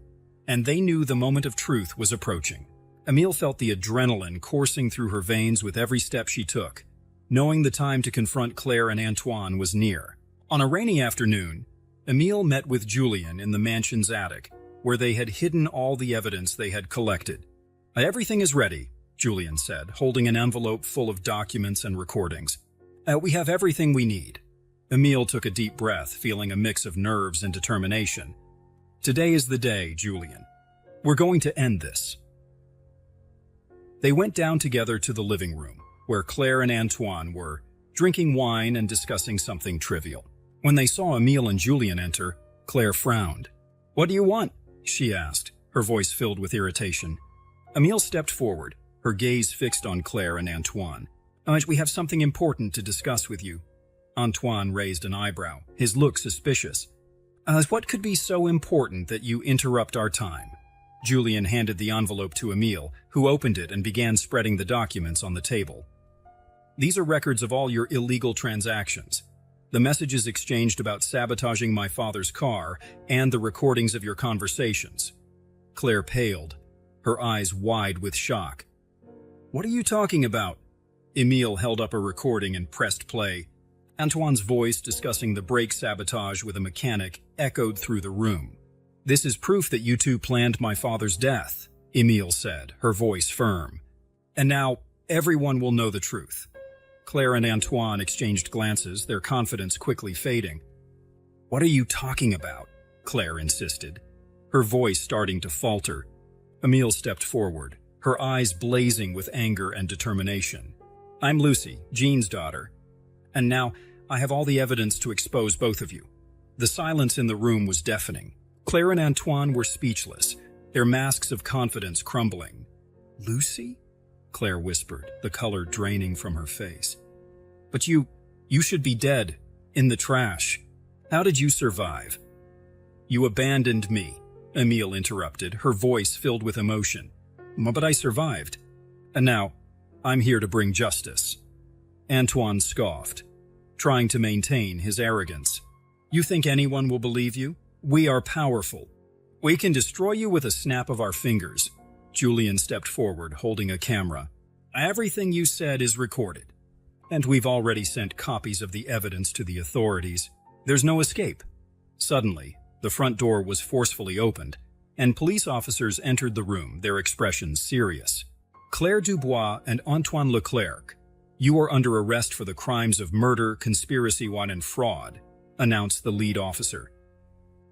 and they knew the moment of truth was approaching. Emile felt the adrenaline coursing through her veins with every step she took, knowing the time to confront Claire and Antoine was near. On a rainy afternoon, Emile met with Julien in the mansion's attic, where they had hidden all the evidence they had collected. Everything is ready, Julien said, holding an envelope full of documents and recordings. We have everything we need. Emile took a deep breath, feeling a mix of nerves and determination. Today is the day, Julien. We're going to end this. They went down together to the living room, where Claire and Antoine were, drinking wine and discussing something trivial. When they saw Emile and Julien enter, Claire frowned. What do you want? She asked, her voice filled with irritation. Emile stepped forward, her gaze fixed on Claire and Antoine. We have something important to discuss with you. Antoine raised an eyebrow, his look suspicious. What could be so important that you interrupt our time? Julien handed the envelope to Emile, who opened it and began spreading the documents on the table. These are records of all your illegal transactions. The messages exchanged about sabotaging my father's car and the recordings of your conversations. Claire paled, her eyes wide with shock. What are you talking about? Emile held up a recording and pressed play. Antoine's voice discussing the brake sabotage with a mechanic echoed through the room. This is proof that you two planned my father's death, Emile said, her voice firm. And now, everyone will know the truth. Claire and Antoine exchanged glances, their confidence quickly fading. What are you talking about? Claire insisted, her voice starting to falter. Emile stepped forward, her eyes blazing with anger and determination. I'm Lucy, Jean's daughter. And now, I have all the evidence to expose both of you. The silence in the room was deafening. Claire and Antoine were speechless, their masks of confidence crumbling. Lucy? Claire whispered, the color draining from her face. But you should be dead, in the trash. How did you survive? You abandoned me, Emile interrupted, her voice filled with emotion. But I survived. And now, I'm here to bring justice. Antoine scoffed, trying to maintain his arrogance. You think anyone will believe you? We are powerful. We can destroy you with a snap of our fingers. Julien stepped forward, holding a camera. Everything you said is recorded. And we've already sent copies of the evidence to the authorities. There's no escape. Suddenly, the front door was forcefully opened, and police officers entered the room, their expressions serious. Claire Dubois and Antoine Leclerc, you are under arrest for the crimes of murder, conspiracy, and fraud, announced the lead officer.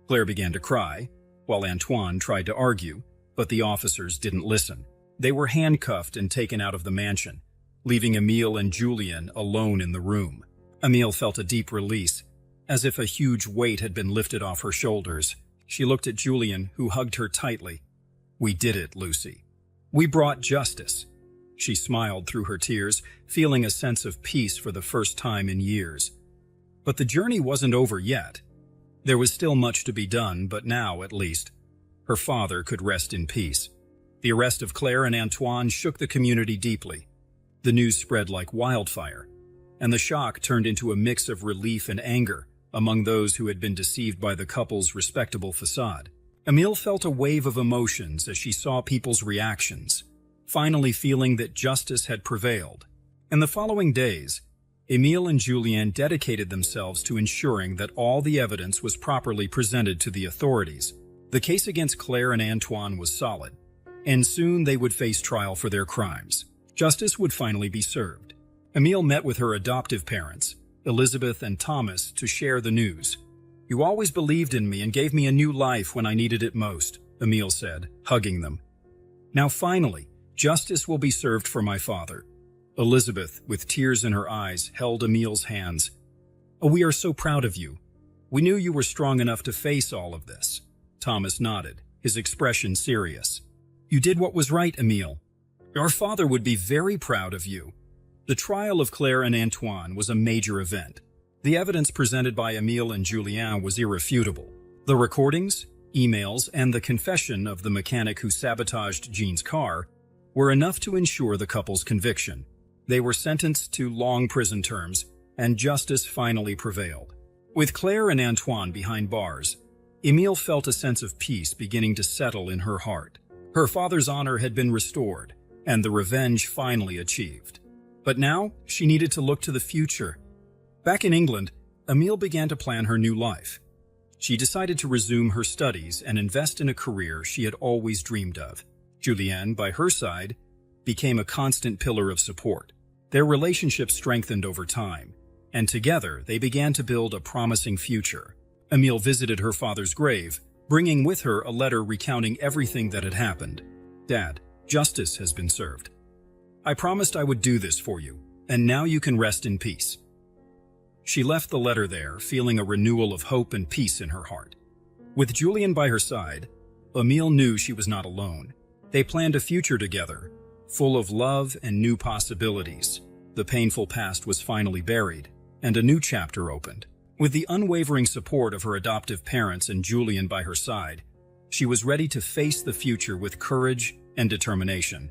Claire began to cry, while Antoine tried to argue, but the officers didn't listen. They were handcuffed and taken out of the mansion, leaving Emile and Julien alone in the room. Emile felt a deep release, as if a huge weight had been lifted off her shoulders. She looked at Julien, who hugged her tightly. We did it, Lucy. We brought justice. She smiled through her tears, feeling a sense of peace for the first time in years. But the journey wasn't over yet. There was still much to be done, but now, at least, her father could rest in peace. The arrest of Claire and Antoine shook the community deeply. The news spread like wildfire, and the shock turned into a mix of relief and anger among those who had been deceived by the couple's respectable facade. Emile felt a wave of emotions as she saw people's reactions, finally feeling that justice had prevailed. In the following days, Emile and Julien dedicated themselves to ensuring that all the evidence was properly presented to the authorities. The case against Claire and Antoine was solid, and soon they would face trial for their crimes. Justice would finally be served. Emile met with her adoptive parents, Elizabeth and Thomas, to share the news. "You always believed in me and gave me a new life when I needed it most," Emile said, hugging them. "Now finally, justice will be served for my father." Elizabeth, with tears in her eyes, held Emile's hands. "Oh, we are so proud of you. We knew you were strong enough to face all of this." Thomas nodded, his expression serious. "You did what was right, Emile. Our father would be very proud of you." The trial of Claire and Antoine was a major event. The evidence presented by Emile and Julien was irrefutable. The recordings, emails, and the confession of the mechanic who sabotaged Jean's car were enough to ensure the couple's conviction. They were sentenced to long prison terms, and justice finally prevailed. With Claire and Antoine behind bars, Emile felt a sense of peace beginning to settle in her heart. Her father's honor had been restored, and the revenge finally achieved. But now, she needed to look to the future. Back in England, Emile began to plan her new life. She decided to resume her studies and invest in a career she had always dreamed of. Julien, by her side, became a constant pillar of support. Their relationship strengthened over time, and together they began to build a promising future. Emile visited her father's grave, bringing with her a letter recounting everything that had happened. "Dad, justice has been served. I promised I would do this for you, and now you can rest in peace." She left the letter there, feeling a renewal of hope and peace in her heart. With Julien by her side, Emile knew she was not alone. They planned a future together, full of love and new possibilities. The painful past was finally buried, and a new chapter opened. With the unwavering support of her adoptive parents and Julien by her side, she was ready to face the future with courage and determination.